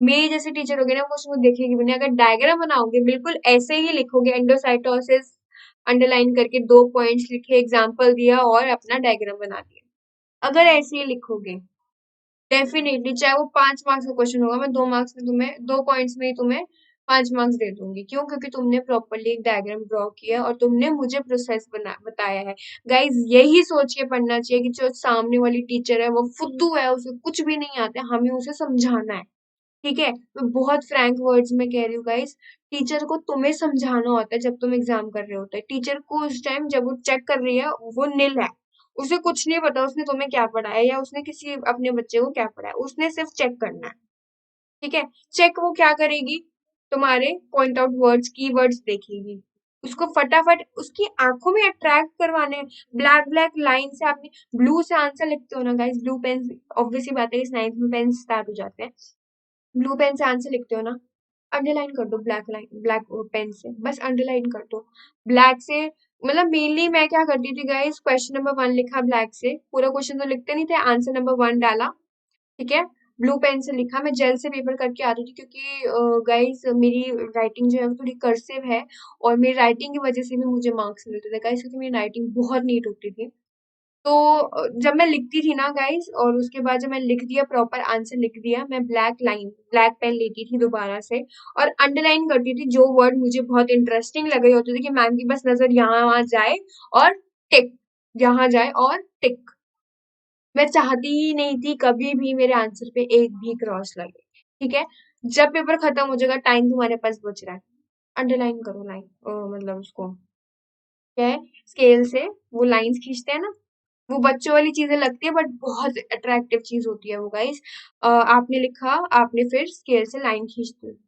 मेरी जैसे टीचर होगी ना क्वेश्चन को देखेगी भी नहीं, अगर डायग्राम बनाओगे बिल्कुल ऐसे ही लिखोगे, एंडोसाइटोसिस अंडरलाइन करके 2 पॉइंट्स लिखे, एग्जाम्पल दिया और अपना डायग्राम बना दिया, अगर ऐसे ही लिखोगे डेफिनेटली, चाहे वो 5 मार्क्स का क्वेश्चन होगा, मैं 2 मार्क्स में तुम्हें 2 पॉइंट्स में ही तुम्हें 5 मार्क्स दे दूंगी। क्यों? क्योंकि तुमने प्रॉपरली एक डायग्राम ड्रॉ किया और तुमने मुझे प्रोसेस बना बताया है। गाइज यही सोच के पढ़ना चाहिए कि जो सामने वाली टीचर है वो फुद्दू है, उसे कुछ भी नहीं आता, हमें उसे समझाना है, ठीक है। मैं बहुत फ्रैंक वर्ड्स में कह रही हूँ गाइस, टीचर को तुम्हें समझाना होता है जब तुम एग्जाम कर रहे होते हैं, टीचर को उस टाइम जब वो चेक कर रही है वो नील है, उसे कुछ नहीं पता उसने तुम्हें क्या पढ़ाया या उसने किसी अपने बच्चे को क्या पढ़ाया, उसने सिर्फ चेक करना है, ठीक है। चेक वो क्या करेगी, तुम्हारे पॉइंट आउट वर्ड्स की वर्ड्स देखेगी, उसको फटाफट उसकी आंखों में अट्रैक्ट करवाने, ब्लैक ब्लैक लाइन से आपने ब्लू से आंसर लिखते हो ना गाइस, ब्लू पेन, ऑब्वियसली बात है इस 9th में पेन स्टार्ट हो जाते हैं, ब्लू पेन से आंसर लिखते हो ना, अंडरलाइन कर दो ब्लैक लाइन, ब्लैक पेन से बस अंडरलाइन कर दो, ब्लैक से मतलब मेनली मैं क्या करती थी गाइस, क्वेश्चन नंबर 1 लिखा ब्लैक से, पूरा क्वेश्चन तो लिखते नहीं थे, आंसर नंबर 1 डाला, ठीक है, ब्लू पेन से लिखा। मैं जेल से पेपर करके आती थी क्योंकि गाइस मेरी राइटिंग जो है वो थोड़ी कर्सिव है, और मेरी राइटिंग की वजह से भी मुझे मार्क्स मिलते थे गाइस, क्योंकि मेरी राइटिंग बहुत नीट होती थी। तो जब मैं लिखती थी ना गाइस, और उसके बाद जब मैं लिख दिया, प्रॉपर आंसर लिख दिया, मैं ब्लैक पेन लेती थी दोबारा से, और अंडरलाइन करती थी जो वर्ड मुझे बहुत इंटरेस्टिंग लग रहे होते थे, कि मैम की बस नजर यहाँ वहां जाए, और टिक, यहाँ जाए और टिक। मैं चाहती ही नहीं थी कभी भी मेरे आंसर पे एक भी क्रॉस लगे, ठीक है। जब पेपर खत्म हो जाएगा, टाइम तुम्हारे पास बच रहा है, अंडरलाइन करो लाइन, मतलब उसको क्या है, स्केल से वो लाइंस खींचते हैं ना, वो बच्चों वाली चीजें लगती है, बट बहुत अट्रैक्टिव चीज होती है वो गाइस। आपने लिखा, आपने फिर स्केल से लाइन खींच दी,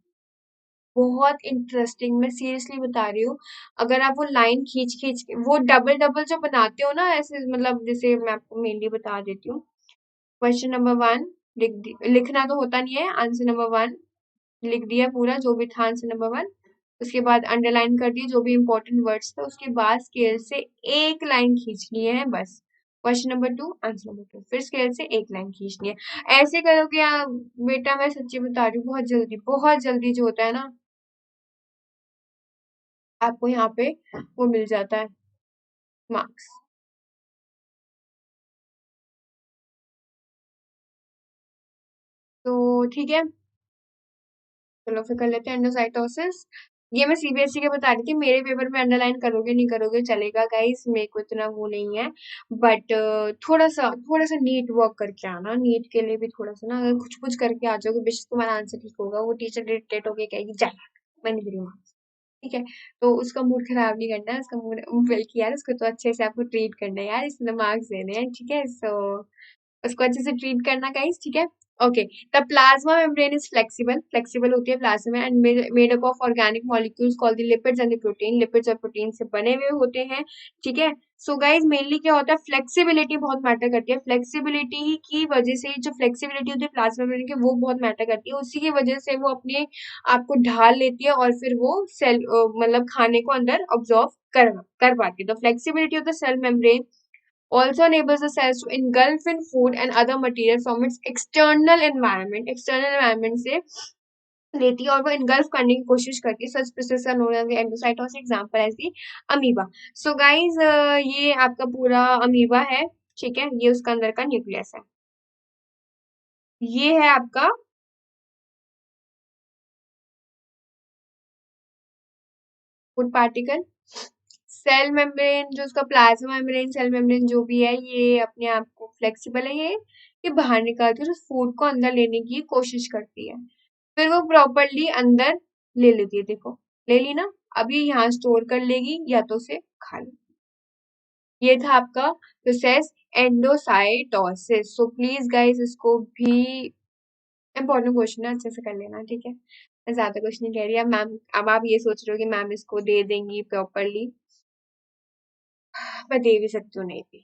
बहुत इंटरेस्टिंग, मैं सीरियसली बता रही हूँ। अगर आप वो लाइन खींच खींच के वो डबल डबल जो बनाते हो ना ऐसे, मतलब जैसे मैं आपको मेनली बता देती हूँ, क्वेश्चन नंबर 1 लिखना तो होता नहीं है, आंसर नंबर 1 लिख दिया पूरा जो भी था, आंसर नंबर 1, उसके बाद अंडरलाइन कर दिए जो भी इंपॉर्टेंट वर्ड्स थे, उसके बाद स्केल से एक लाइन खींचनी है बस, क्वेश्चन नंबर 2 आंसर नंबर 2, फिर स्केल से एक लाइन खींचनी है। ऐसे करोगे आप बेटा, मैं सच्ची बता रही हूँ, बहुत जल्दी जो होता है ना, आपको यहाँ पे वो मिल जाता है मार्क्स। तो ठीक है, चलो फिर कर लेते हैं एंडोसाइटोसिस। ये मैं सीबीएसई के बता रही थी, मेरे पेपर में अंडरलाइन करोगे नहीं करोगे चलेगा गाइस, मेरे को इतना वो नहीं है, बट थोड़ा सा नीट वर्क करके आना, नीट के लिए भी थोड़ा सा ना, अगर कुछ कुछ करके आ जाओगे, बेशक तुम्हारा आंसर ठीक होगा, वो टीचर इरिटेट होके कहेगी जा, मैं नहीं दे रही मार्क्स, ठीक है। तो उसका मूड खराब नहीं करना है, उसका मूड, बल्कि यार उसको तो अच्छे से आपको ट्रीट करना है यार, इसमें मार्क्स देने हैं, ठीक है। सो उसको अच्छे से ट्रीट करना गाइस, ठीक है। Okay, the plasma membrane is flexible होती है plasma, and made up of organic molecules called the lipids and the protein, lipids और प्रोटीन से बने हुए होते हैं, ठीक है। सो गाइस मेनली क्या होता है, फ्लेक्सिबिलिटी बहुत मैटर करती है, फ्लेक्सिबिलिटी ही की वजह से, जो फ्लेक्सिबिलिटी होती है प्लाज्मा मेम्ब्रेन की, वो बहुत मैटर करती है, उसी की वजह से वो अपने आप को ढाल लेती है, और फिर वो सेल, मतलब खाने को अंदर ऑब्जॉर्व कर पाती है। The flexibility of the cell membrane also enables the cells to engulf in food and other material from its external environment से लेती है, और वो engulf करने की कोशिश करती है, such process are known as the endocytosis, example as the amoeba। So guys, ये आपका पूरा अमीबा है, ठीक है, ये उसका अंदर का न्यूक्लियस है, ये है आपका फूड पार्टिकल। सेल मेम्ब्रेन जो उसका प्लाज्मा मेम्ब्रेन, सेल मेम्ब्रेन जो भी है, ये अपने आप को फ्लेक्सिबल है, ये बाहर निकालती है, उस फूड को अंदर लेने की कोशिश करती है, फिर वो प्रॉपरली अंदर ले लेती है, देखो ले ली ना, अब ये यहाँ स्टोर कर लेगी या तो उसे खा ले। ये था आपका process endocytosis. So please guys इसको भी इम्पोर्टेंट क्वेश्चन है, अच्छे से कर लेना, ठीक है। मैं ज्यादा कुछ नहीं कह रही, अब मैम, अब आप ये सोच रहे हो कि मैम इसको दे देंगी प्रॉपरली, मैं दे भी सकती हूँ, नहीं भी।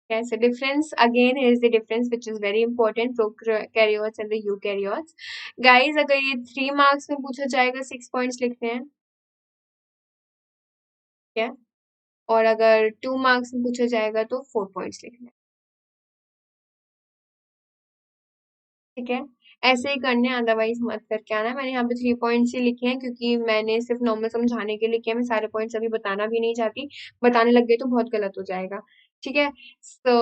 Okay, so difference again, here is the difference which is very important, prokaryotes and the eukaryotes. Guys, अगर ये 3 marks में पूछा जाएगा 6 points लिखने हैं, ठीक है, और अगर 2 marks में पूछा जाएगा तो 4 points लिखने हैं, ठीक है। ऐसे ही करने हैं, अदरवाइज मत करके आना। मैंने यहाँ पे 3 पॉइंट्स ही लिखे हैं क्योंकि मैंने सिर्फ नॉर्मल समझाने के लिए किया, मैं सारे पॉइंट्स अभी बताना भी नहीं चाहती, बताने लग गई तो बहुत गलत हो जाएगा, ठीक है। सो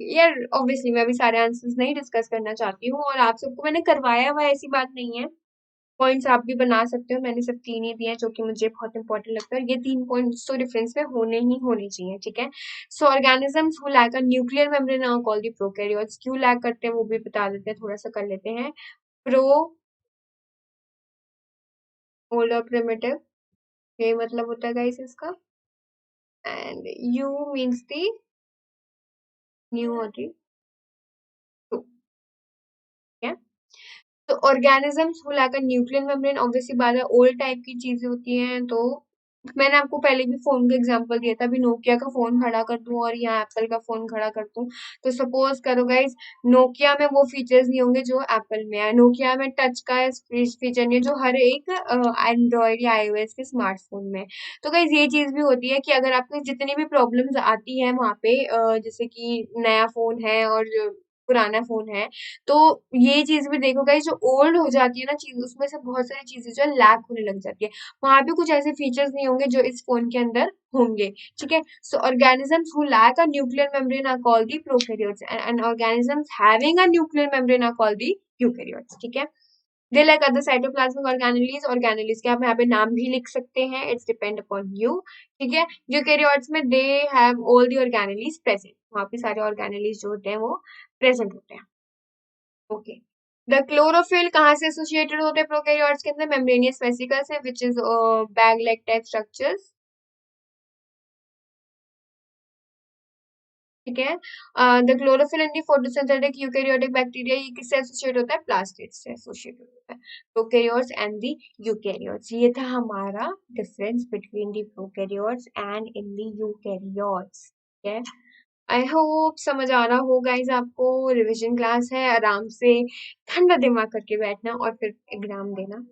यार ऑब्वियसली मैं अभी सारे आंसर्स नहीं डिस्कस करना चाहती हूँ, और आप सबको मैंने करवाया हुआ है, ऐसी बात नहीं है, पॉइंट्स आप भी बना सकते हो, मैंने सिर्फ 3 ही दिए हैं जो कि मुझे बहुत इंपॉर्टेंट लगता है, और ये 3 पॉइंट्स तो डिफरेंस में होने ही होने चाहिए, ठीक है। So organisms who lack a nuclear membrane are called the prokaryotes, क्यों लैक करते हैं वो भी बता देते हैं, थोड़ा सा कर लेते हैं। प्रो, ओल्ड और प्रिमिटिव, ये मतलब होता है गाइस इसका, and you means the new होती, तो ठीक है। तो organisms who lack a nuclear membrane, obviously बात है ओल्ड टाइप की चीजें होती हैं, तो मैंने आपको पहले भी फोन का एग्जांपल दिया था, अभी नोकिया का फोन खड़ा कर दूं और यहाँ एप्पल का फोन खड़ा कर दूं, तो सपोज करो गाइज, नोकिया में वो फीचर्स नहीं होंगे जो एप्पल में है। नोकिया में टच का फीचर नहीं है जो हर एक एंड्रॉयड या आईओएस के स्मार्टफोन में है। तो गाइज ये चीज भी होती है कि अगर आपको जितनी भी प्रॉब्लम्स आती है वहां पे, जैसे कि नया फोन है और जो पुराना फोन है, तो ये चीज भी देखो गाइज, जो ओल्ड हो जाती है ना चीज, उसमें से बहुत सारी चीजें जो है लैक होने लग जाती है। वहां पे कुछ ऐसे फीचर्स नहीं होंगे जो इस फोन के अंदर होंगे। ठीक है, so organisms who lack a nuclear membrane are called the prokaryotes, and organisms having a nuclear membrane are called the eukaryotes. ठीक है, they like other cytoplasmic organelles के आप यहाँ पे नाम भी लिख सकते हैं, इट्स डिपेंड अपॉन यू। ठीक है, यूकैरियोट्स में they have all the organelles present, वहां पे सारे ऑर्गेनेलीज जो होते हैं वो प्रेजेंट होते हैं। ओके, द क्लोरोफिल कहाँ से एसोसिएटेड होते हैं प्रोकैरियोट्स के अंदर? मेम्ब्रेनियस वेसिकल से, which is bag like type structures. ठीक है, the chlorophyll in the photosynthetic eukaryotic bacteria, ये किससे एसोसिएट होता है? प्लास्टिड से एसोसिएट होता है। प्रोकैरियोट्स एंड दी यूकैरियोट्स, ये था हमारा difference between the prokaryotes and in the eukaryotes. ठीक है, आई होप समझ आ रहा हो गाइस आपको। रिवीजन क्लास है, आराम से ठंडा दिमाग करके बैठना और फिर एग्जाम देना।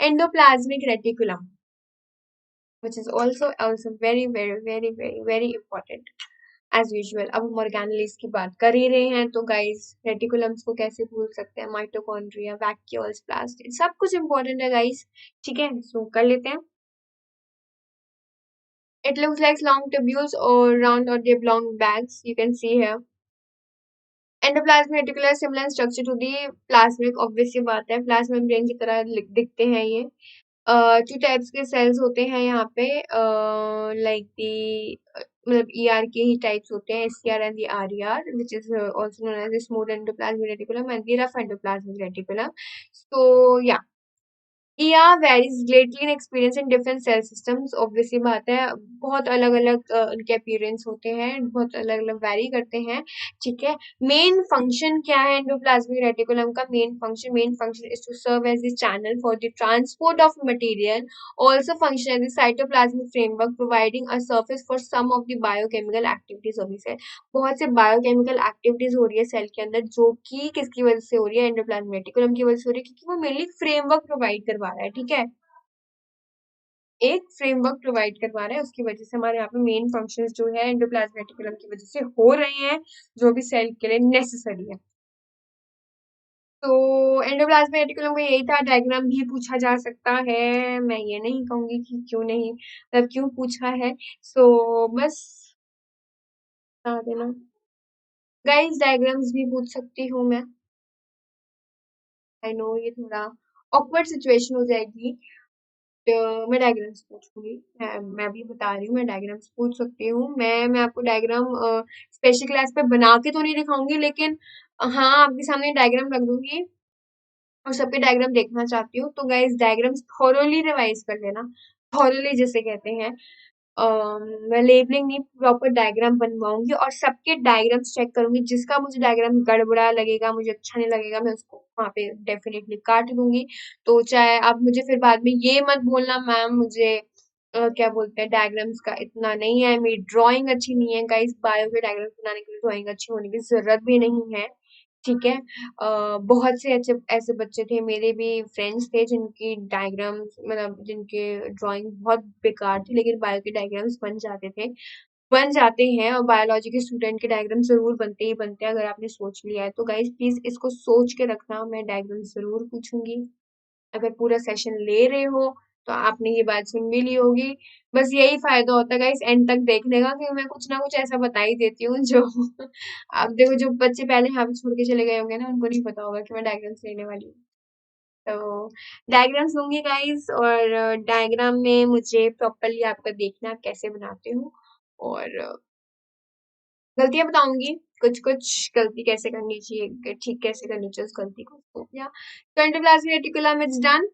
Endoplasmic reticulum, which is also very important as usual। अब हम ऑर्गेनेलिज की बात कर ही रहे हैं, तो गाइस रेटिकुलम्स को कैसे भूल सकते हैं? माइटोकॉन्ड्रिया, वैक्यूल्स, प्लास्टिड, सब कुछ इंपॉर्टेंट है गाइस। ठीक है, सो कर लेते हैं। It looks like long tubules or round or oblong bags, you can see here। Endoplasmic reticular similar structure to the plasmic, obvious सी बात है, प्लाज्मा मेम्ब्रेन की तरह दिखते हैं ये। टू टाइप्स के सेल्स होते हैं यहाँ पे, लाइक दी मतलब ईआर के ही टाइप्स होते हैं, SCR and the RER, which is also known as smooth endoplasmic reticulum and the rough endoplasmic reticulum. So या, या varies greatly in experience in different cell systems, obvious सी बात है, बहुत अलग अलग उनके अपीयरेंस होते हैं, बहुत अलग अलग वैरी करते हैं। ठीक है, मेन फंक्शन क्या है एंडोप्लाज्मिक रेटिकुलम का? Main function is to serve as the channel for the transport of material, also function as the cytoplasmic framework, providing a surface for some of the biochemical activities of the cell. बहुत से biochemical activities हो रही है cell के अंदर, जो कि किसकी वजह से हो रही है? एंडोप्लाज्मिक रेटिकुलम की वजह से हो रही है, क्योंकि वो मेनली फ्रेमवर्क प्रोवाइड करवा रहा है। ठीक है, एक फ्रेमवर्क प्रोवाइड करवा रहा है, उसकी वजह से हमारे यहाँ पे मेन फंक्शंस जो है एंडोप्लाज्मिक रेटिकुलम की वजह से हो रहे हैं, जो भी सेल के लिए नेसेसरी है। तो एंडोप्लाज्मिक रेटिकुलम का यही था, डायग्राम भी पूछा जा सकता है, मैं ये नहीं कहूंगी कि क्यों नहीं, मतलब क्यों पूछा है। सो बस बता देना गाइस, डायग्राम्स भी पूछ सकती हूँ मैं। आई नो ये थोड़ा ऑकवर्ड सिचुएशन हो जाएगी, तो मैं डायग्राम्स पूछूंगी। मैं भी बता रही हूँ, मैं डायग्राम्स पूछ सकती हूँ। मैं आपको डायग्राम स्पेशल क्लास पे बना के तो नहीं दिखाऊंगी, लेकिन हाँ आपके सामने डायग्राम रख दूंगी और सबके डायग्राम देखना चाहती हूँ। तो गाइस डायग्राम्स थॉरोली रिवाइज कर लेना, थॉरोली जिसे कहते हैं। मैं लेबलिंग नहीं, प्रॉपर डायग्राम बनवाऊंगी और सबके डायग्राम्स चेक करूंगी, जिसका मुझे डायग्राम गड़बड़ा लगेगा, मुझे अच्छा नहीं लगेगा, मैं उसको वहां पे डेफिनेटली काट दूंगी। तो चाहे आप मुझे फिर बाद में ये मत बोलना मैम मुझे क्या बोलते हैं डायग्राम्स का इतना नहीं है, मेरी ड्राइंग अच्छी नहीं है। गाइस बायो के डायग्राम्स बनाने के लिए ड्राइंग अच्छी होने की जरूरत भी नहीं है। ठीक है, बहुत से अच्छे ऐसे बच्चे थे, मेरे भी फ्रेंड्स थे जिनकी डायग्राम्स मतलब जिनके ड्राइंग बहुत बेकार थी, लेकिन बायो के डायग्राम्स बन जाते थे, बन जाते हैं। और बायोलॉजी के स्टूडेंट के डायग्राम जरूर बनते ही बनते हैं, अगर आपने सोच लिया है तो। गाइस प्लीज इसको सोच के रखना, मैं डायग्राम जरूर पूछूंगी। अगर पूरा सेशन ले रहे हो तो आपने ये बात सुन भी ली होगी। बस यही फायदा होता है गाइस एंड तक देखने का, कि मैं कुछ ना कुछ ऐसा बता ही देती हूँ जो आप देखो, जो बच्चे पहले यहाँ पे छोड़ के चले गए होंगे ना, उनको नहीं पता होगा कि मैं डायग्राम्स लेने वाली हूँ। तो डायग्राम्स लूंगी गाइस, और डायग्राम में मुझे प्रॉपरली आपका देखना कैसे बनाते हो, और गलतियां बताऊंगी, कुछ कुछ गलती कैसे करनी चाहिए, ठीक कैसे करनी चाहिए उस गलती को। तो या तो एंडोप्लाज्मिक रेटिकुलम इज डन।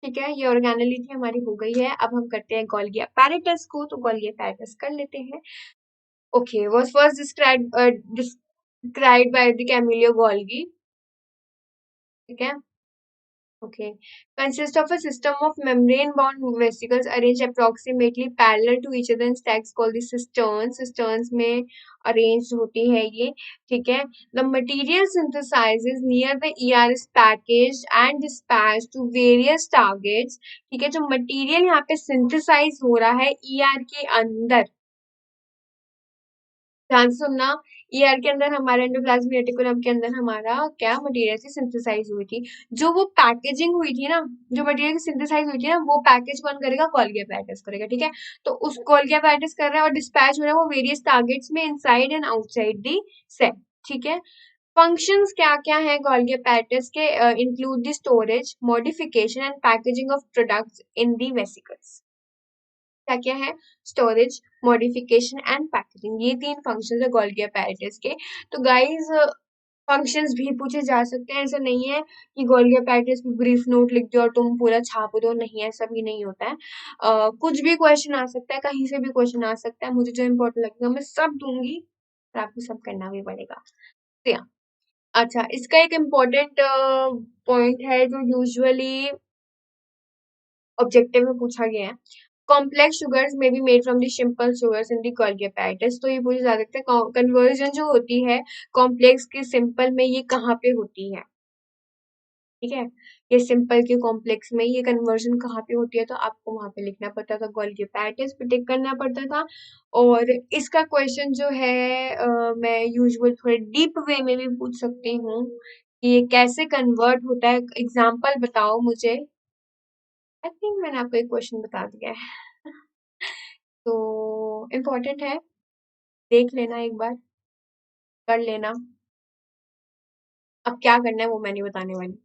ठीक है, ये ऑर्गेनेली थी हमारी हो गई है। अब हम करते हैं गोल्गी apparatus को, तो गोल्गी apparatus कर लेते हैं। Okay, was first described by the Camillo Golgi. ठीक है, Okay. Consists of a system of membrane-bound vesicles arranged approximately parallel to each other in stacks called the cisterns. Cisterns में arranged होती है ये, ठीक है. The material synthesizes near the ER is packaged and dispatched to various targets. ठीक है, जो material यहाँ पे synthesize हो रहा है ER के अंदर, ध्यान से सुनना. ईआर के अंदर हमारा एंडोप्लाज्मिक रेटिकुलम के अंदर हमारा क्या मटेरियल से सिंथेसाइज हुई थी, जो वो पैकेजिंग हुई थी ना, जो मटेरियल की सिंथेसाइज हुई थी ना, वो पैकेज कौन करेगा? गोल्गी अपैरेटस करेगा, ठीक है. तो उस गोल्गी अपैरेटस कर रहा है और डिस्पैच हो रहा है वो वेरियस टारगेट्स में inside and outside the cell, ठीक है. फंक्शंस क्या क्या है गोल्गी अपैरेटस के? Include the storage, modification and packaging of products in the vesicles. क्या क्या है? स्टोरेज, मॉडिफिकेशन एंड पैकेजिंग, ये 3 फंक्शंस है गोल्गी अपैरेटस के. तो गाइस फंक्शंस भी पूछे जा सकते हैं, ऐसा नहीं है कि गोल्गी अपैरेटस में ब्रीफ नोट लिख दो और तुम पूरा छाप दो, नहीं ऐसा भी नहीं होता है. कुछ भी क्वेश्चन आ सकता है, कहीं से भी क्वेश्चन आ सकता है, मुझे जो इम्पोर्टेंट लगेगा मैं सब दूंगी और आपको सब करना भी पड़ेगा. तो या अच्छा, इसका एक इम्पोर्टेंट पॉइंट है जो यूजुअली ऑब्जेक्टिव में पूछा गया है. कॉम्प्लेक्स शुगर्स में be made from the simple sugars in the Golgi apparatus. तो ये पूछे जा सकते हैं कन्वर्जन जो होती है कॉम्प्लेक्स की सिंपल में, ये कहाँ पे होती है, ठीक है. ये सिंपल के कॉम्प्लेक्स में ये कन्वर्जन कहाँ पे होती है, तो आपको वहां पे लिखना पड़ता था, गोल्गी अपैरेटस पे टिक करना पड़ता था. और इसका क्वेश्चन जो है मैं यूजुअल थोड़े डीप वे में भी पूछ सकती हूँ कि ये कैसे कन्वर्ट होता है, एग्जाम्पल बताओ मुझे. आई थिंक मैंने आपको एक क्वेश्चन बता दिया है. तो इम्पोर्टेंट है, देख लेना एक बार, कर लेना. अब क्या करना है वो मैं नहीं बताने वाली.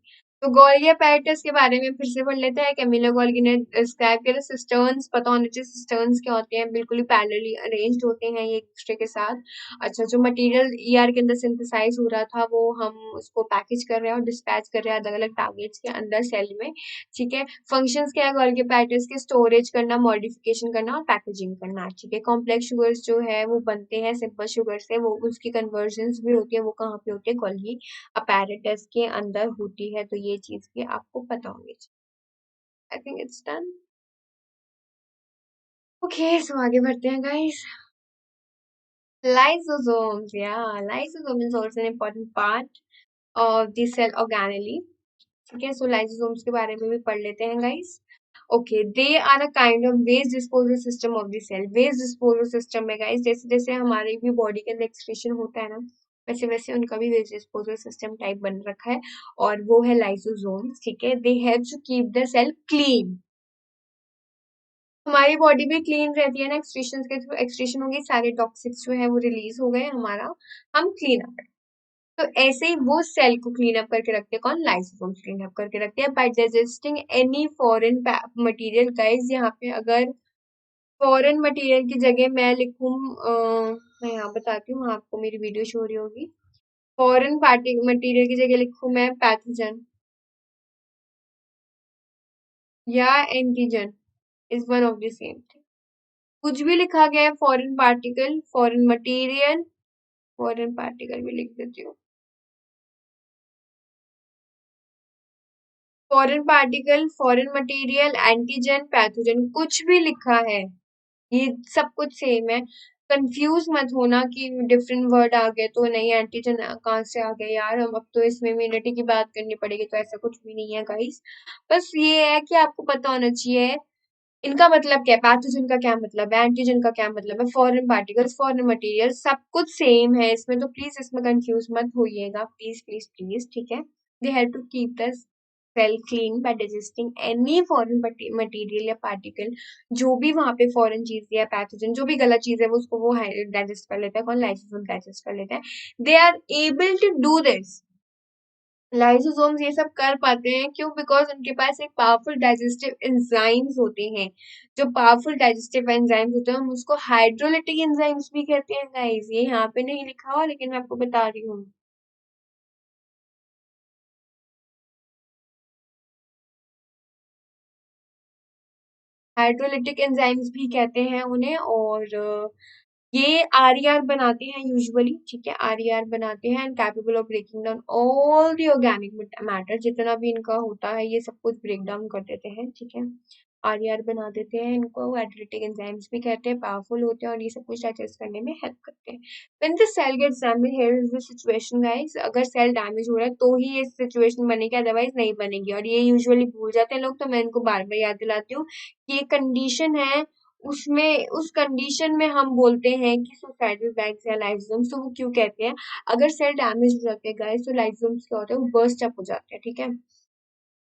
तो गोल्गी अपैरेटस के बारे में फिर से पढ़ लेते हैं. कैमिलो गोल्गी ने डिस्क्राइब किया सिस्टर्न्स, पता होना चाहिए सिस्टर्न्स क्या होते हैं. बिल्कुल ही पैरेलली अरेंज्ड होते हैं ये एक दूसरे के साथ. अच्छा, जो मटेरियल ईआर के अंदर सिंथेसाइज हो रहा था वो हम उसको पैकेज कर रहे हैं और डिस्पैच कर रहे हैं अलग अलग टारगेट्स के अंदर सेल में, ठीक है. फंक्शंस क्या है गोल्गी अपैरेटस के? स्टोरेज करना, मॉडिफिकेशन करना और पैकेजिंग करना, ठीक है. कॉम्प्लेक्स शुगर्स जो है वो बनते हैं सिंपल शुगर से, वो उसकी कन्वर्जन भी होती है, वो कहाँ पे होती है? गोल्गी अपैरेटस के अंदर होती है. तो ये चीज भी आपको पता होनी चाहिए. I think it's done. Okay, so आगे बढ़ते हैं guys. Lysosomes, yeah, lysosome is also an important part of the cell organelle. ठीक है, सो लाइसोसोम्स के बारे में भी पढ़ लेते हैं guys. Okay, they are a kind of waste disposal system of the cell. Waste disposal system में गाइस, जैसे जैसे हमारे भी बॉडी के अंदर एक्सक्रीशन होता है ना, वैसे वैसे उनका भी वेस्ट डिस्पोजल सिस्टम टाइप बन रखा है और वो है लाइसोसोम्स, ठीक है. They help to keep the cell clean. हमारी बॉडी भी क्लीन रहती है ना एक्सक्रीशन के थ्रू. एक्सक्रीशन होगी, सारे टॉक्सिक्स जो है वो रिलीज हो गए, हमारा हम क्लीन अप. तो ऐसे ही वो सेल को क्लीन अप करके रखते हैं कौन? लाइसोसोम क्लीन अप करके रखते हैं by digesting any foreign material. Guys यहाँ पे अगर फॉरेन मटेरियल की जगह मैं लिखूं, मैं यहाँ बताती हूँ आपको, मेरी वीडियो शो हो रही होगी. फॉरेन पार्टी मटेरियल की जगह लिखूं मैं पैथोजन या antigen, is one of the same thing. कुछ भी लिखा गया है foreign particle, foreign material, foreign particle भी लिख देती हूँ. Foreign particle, foreign material, antigen, pathogen, कुछ भी लिखा है, ये सब कुछ सेम है. कंफ्यूज मत होना कि डिफरेंट वर्ड आ गए तो नहीं, एंटीजन कहाँ से आ गए यार, हम अब तो इसमें इम्यूनिटी की बात करनी पड़ेगी. तो ऐसा कुछ भी नहीं है गाइस. बस ये है कि आपको पता होना चाहिए इनका मतलब क्या है, पैथोजन का क्या मतलब है, एंटीजन का क्या मतलब है, फॉरेन पार्टिकल्स, फॉरेन मटेरियल, सब कुछ सेम है इसमें. तो प्लीज इसमें कंफ्यूज मत होइएगा, प्लीज प्लीज प्लीज, ठीक है. They help to keep the cell clean by digesting any foreign material या पार्टिकल. जो भी वहां पे फॉरेन चीज या पैथोजन जो भी गलत चीज है वो उसको वो डाइजेस्ट कर लेता है कौन? लाइसोसोम डाइजेस्ट कर लेता है. They are able to do this. Lysosomes ये सब कर पाते हैं, क्यों? बिकॉज उनके पास एक पावरफुल डाइजेस्टिव एंजाइम्स होते हैं. जो पावरफुल डाइजेस्टिव एंजाइम्स होते हैं हम उसको हाइड्रोलिटिक एंजाइम्स भी कहते हैं गाइस. ये यहाँ पे नहीं लिखा हुआ लेकिन मैं आपको बता रही हूँ. हाइड्रोलिटिक एंजाइम्स भी कहते हैं उन्हें. और ये आरईआर बनाते हैं यूजुअली, ठीक है, आरईआर बनाते हैं and capable of breaking down all the organic matter, जितना भी इनका होता है ये सब कुछ ब्रेक डाउन कर देते हैं, ठीक है। आरईआर बना देते हैं, इनको एडिलिटिक एंजाइम्स भी कहते हैं, पावरफुल होते हैं और ये सब कुछ डाइजेस्ट करने में हेल्प करते हैं। When the cell gets damage, here is the situation guys, अगर सेल डैमेज हो रहा है तो ही ये सिचुएशन बनेगी, अदरवाइज नहीं बनेगी। और ये यूजुअली भूल जाते हैं लोग, तो मैं इनको बार बार याद दिलाती हूँ कि ये कंडीशन है, उसमें उस कंडीशन में हम बोलते हैं कि सुसाइडल बैग्स या लाइसोसोम्स, तो वो क्यों कहते हैं, अगर सेल डैमेज हो जाते हैं गाइस तो लाइसोसोम्स क्या होते हैं, वो बर्स्ट अप हो जाते हैं, ठीक है।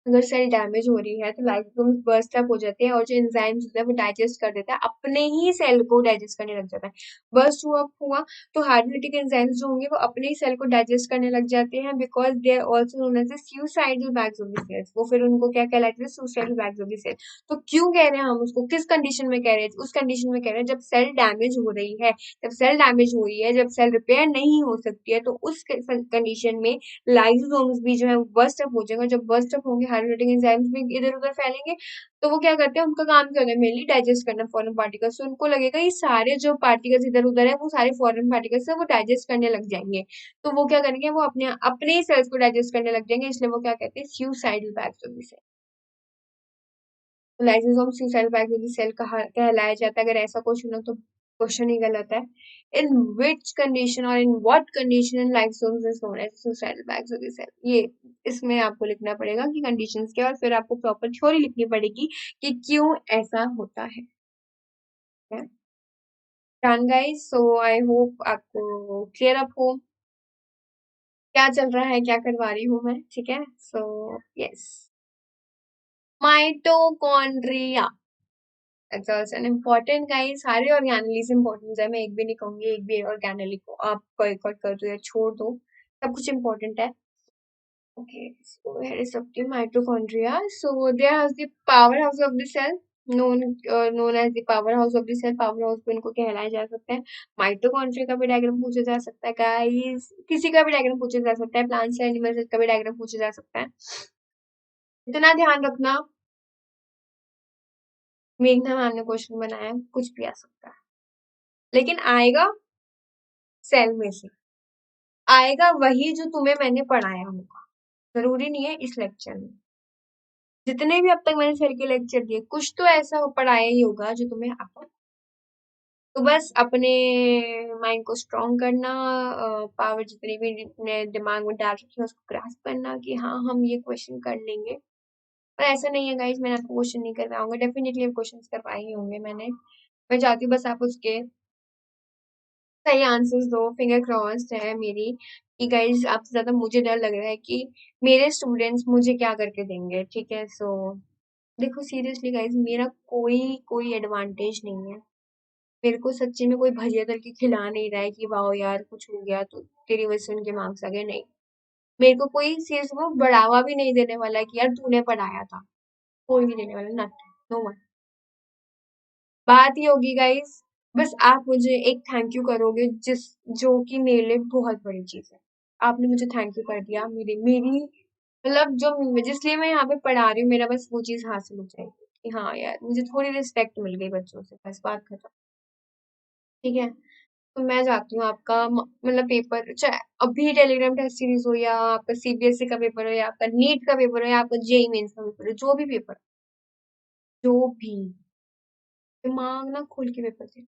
अगर सेल डैमेज हो रही है तो लाइसोसोम्स बर्स्ट अप हो जाते हैं और जो एंजाइम्स होता है वो डाइजेस्ट कर देता है, अपने ही सेल को डाइजेस्ट करने लग जाता है। बर्स्ट हुआ तो हाइड्रोलिटिक एंजाइम्स जो होंगे वो अपने ही सेल को डाइजेस्ट करने लग जाते हैं, because they are also known as the suicidal bags of the cells. वो फिर उनको क्या कहलाते हैं, suicidal bags of the cell. तो क्यों कह रहे हैं हम उसको, किस कंडीशन में कह रहे हैं, उस कंडीशन में कह रहे हैं जब सेल डैमेज हो रही है, जब सेल डैमेज हो रही है, जब सेल रिपेयर नहीं हो सकती है, तो उस कंडीशन में लाइसोसोम्स भी जो है वो बर्स्ट अप हो जाएंगे। जब बर्स्ट अप होंगे हाइड्रोलिटिक एंजाइम्स भी इधर उधर फैलेंगे, तो वो क्या करते हैं, उनका काम क्या होता है, मेनली डाइजेस्ट करना फॉरेन पार्टिकल्स। तो उनको लगेगा ये सारे जो पार्टिकल्स इधर उधर है वो सारे फॉरेन पार्टिकल्स है, वो डाइजेस्ट करने लग जाएंगे। तो वो क्या करेंगे, वो अपने अपने ही सेल्स को डाइजेस्ट करने लग जाएंगे, इसलिए वो क्या कहते हैं, suicidal bags of the cell. Lysosome suicidal bags of the cell कहलाया जाता है। अगर ऐसा क्वेश्चन हो तो क्वेश्चन ही गलत है। इन विच कंडीशन और in what condition lysosomes is known as suicidal bags of the cell, ये इसमें आपको लिखना पड़ेगा कि कंडीशंस क्या, और फिर आपको प्रॉपर थ्योरी लिखनी पड़ेगी कि क्यों ऐसा होता है। Done guys, so I hope आपको क्लियर अप हो क्या चल रहा है, क्या करवा रही हूँ मैं, ठीक है। So yes, mitochondria, that's also an important guys. सारे ऑर्गेनेल्स इम्पोर्टेंट है, मैं एक भी नहीं कहूंगी एक भी ऑर्गेनेल को आप बॉयकॉट कर दो या छोड़ दो, सब कुछ इम्पोर्टेंट है। Okay, so here is of the mitochondria. So they are the powerhouse of the cell, known as the powerhouse of the cell. Powerhouse को इनको कहलाया जा सकता है। माइटोकॉन्ड्रिया का भी डायग्राम पूछा जा सकता है गाइस, किसी का भी डायग्राम पूछा जा सकता है, प्लांट्स एनिमल्स का भी डायग्राम पूछा जा सकता है। इतना ध्यान रखना, मेघना मैम ने क्वेश्चन बनाया है, कुछ भी आ सकता है, लेकिन आएगा सेल में से, आएगा वही जो तुम्हें मैंने पढ़ाया होगा, जरूरी नहीं है इस लेक्चर में। जितने भी अब तक मैंने सर के लेक्चर दिए, कुछ तो ऐसा पढ़ाया ही होगा जो तुम्हें आता। तो बस अपने माइंड को स्ट्रॉन्ग करना, पावर जितनी भी अपने दिमाग में डाल रखी है उसको ग्रास्प करना कि हाँ हम ये क्वेश्चन कर लेंगे। पर ऐसा नहीं है गाइस, मैंने आपको क्वेश्चन नहीं करवाऊंगा, डेफिनेटली क्वेश्चन करवाए ही होंगे मैंने। मैं चाहती हूँ बस आप उसके सही आंसर्स दो, फिंगर क्रॉस्ड है मेरी कि गाइस आपसे ज्यादा मुझे डर लग रहा है कि मेरे स्टूडेंट्स मुझे क्या करके देंगे, ठीक है। सो देखो सीरियसली गाइस, मेरा कोई कोई एडवांटेज नहीं है, मेरे को सच्ची में कोई भजिया तल के खिला नहीं रहा है कि वाह यार कुछ हो गया तो तेरी वजह से उनके मार्क्स आ गए, नहीं। मेरे को कोई सीरियस में बढ़ावा भी नहीं देने वाला है कि यार तूने पढ़ाया था, कोई नहीं देने वाला, नथिंग, नो वन। बात ही होगी गाइस, बस आप मुझे एक थैंक यू करोगे, जिस जो कि मेरे लिए बहुत बड़ी चीज है। आपने मुझे थैंक यू कर दिया, मेरी मेरी मतलब जो जिसलिए मैं यहाँ पे पढ़ा रही हूँ, मेरा बस वो चीज हासिल हो जाएगी कि हाँ यार मुझे थोड़ी रिस्पेक्ट मिल गई बच्चों से, बस बात खत्म, ठीक है। तो मैं चाहती हूँ आपका मतलब पेपर, चाहे अभी टेलीग्राम टेस्ट सीरीज हो या आपका सीबीएसई का पेपर हो या आपका नीट का पेपर हो या आपका जेई मेंस का पेपर हो, जो भी पेपर, जो भी, दिमाग ना खोल के पेपर देना,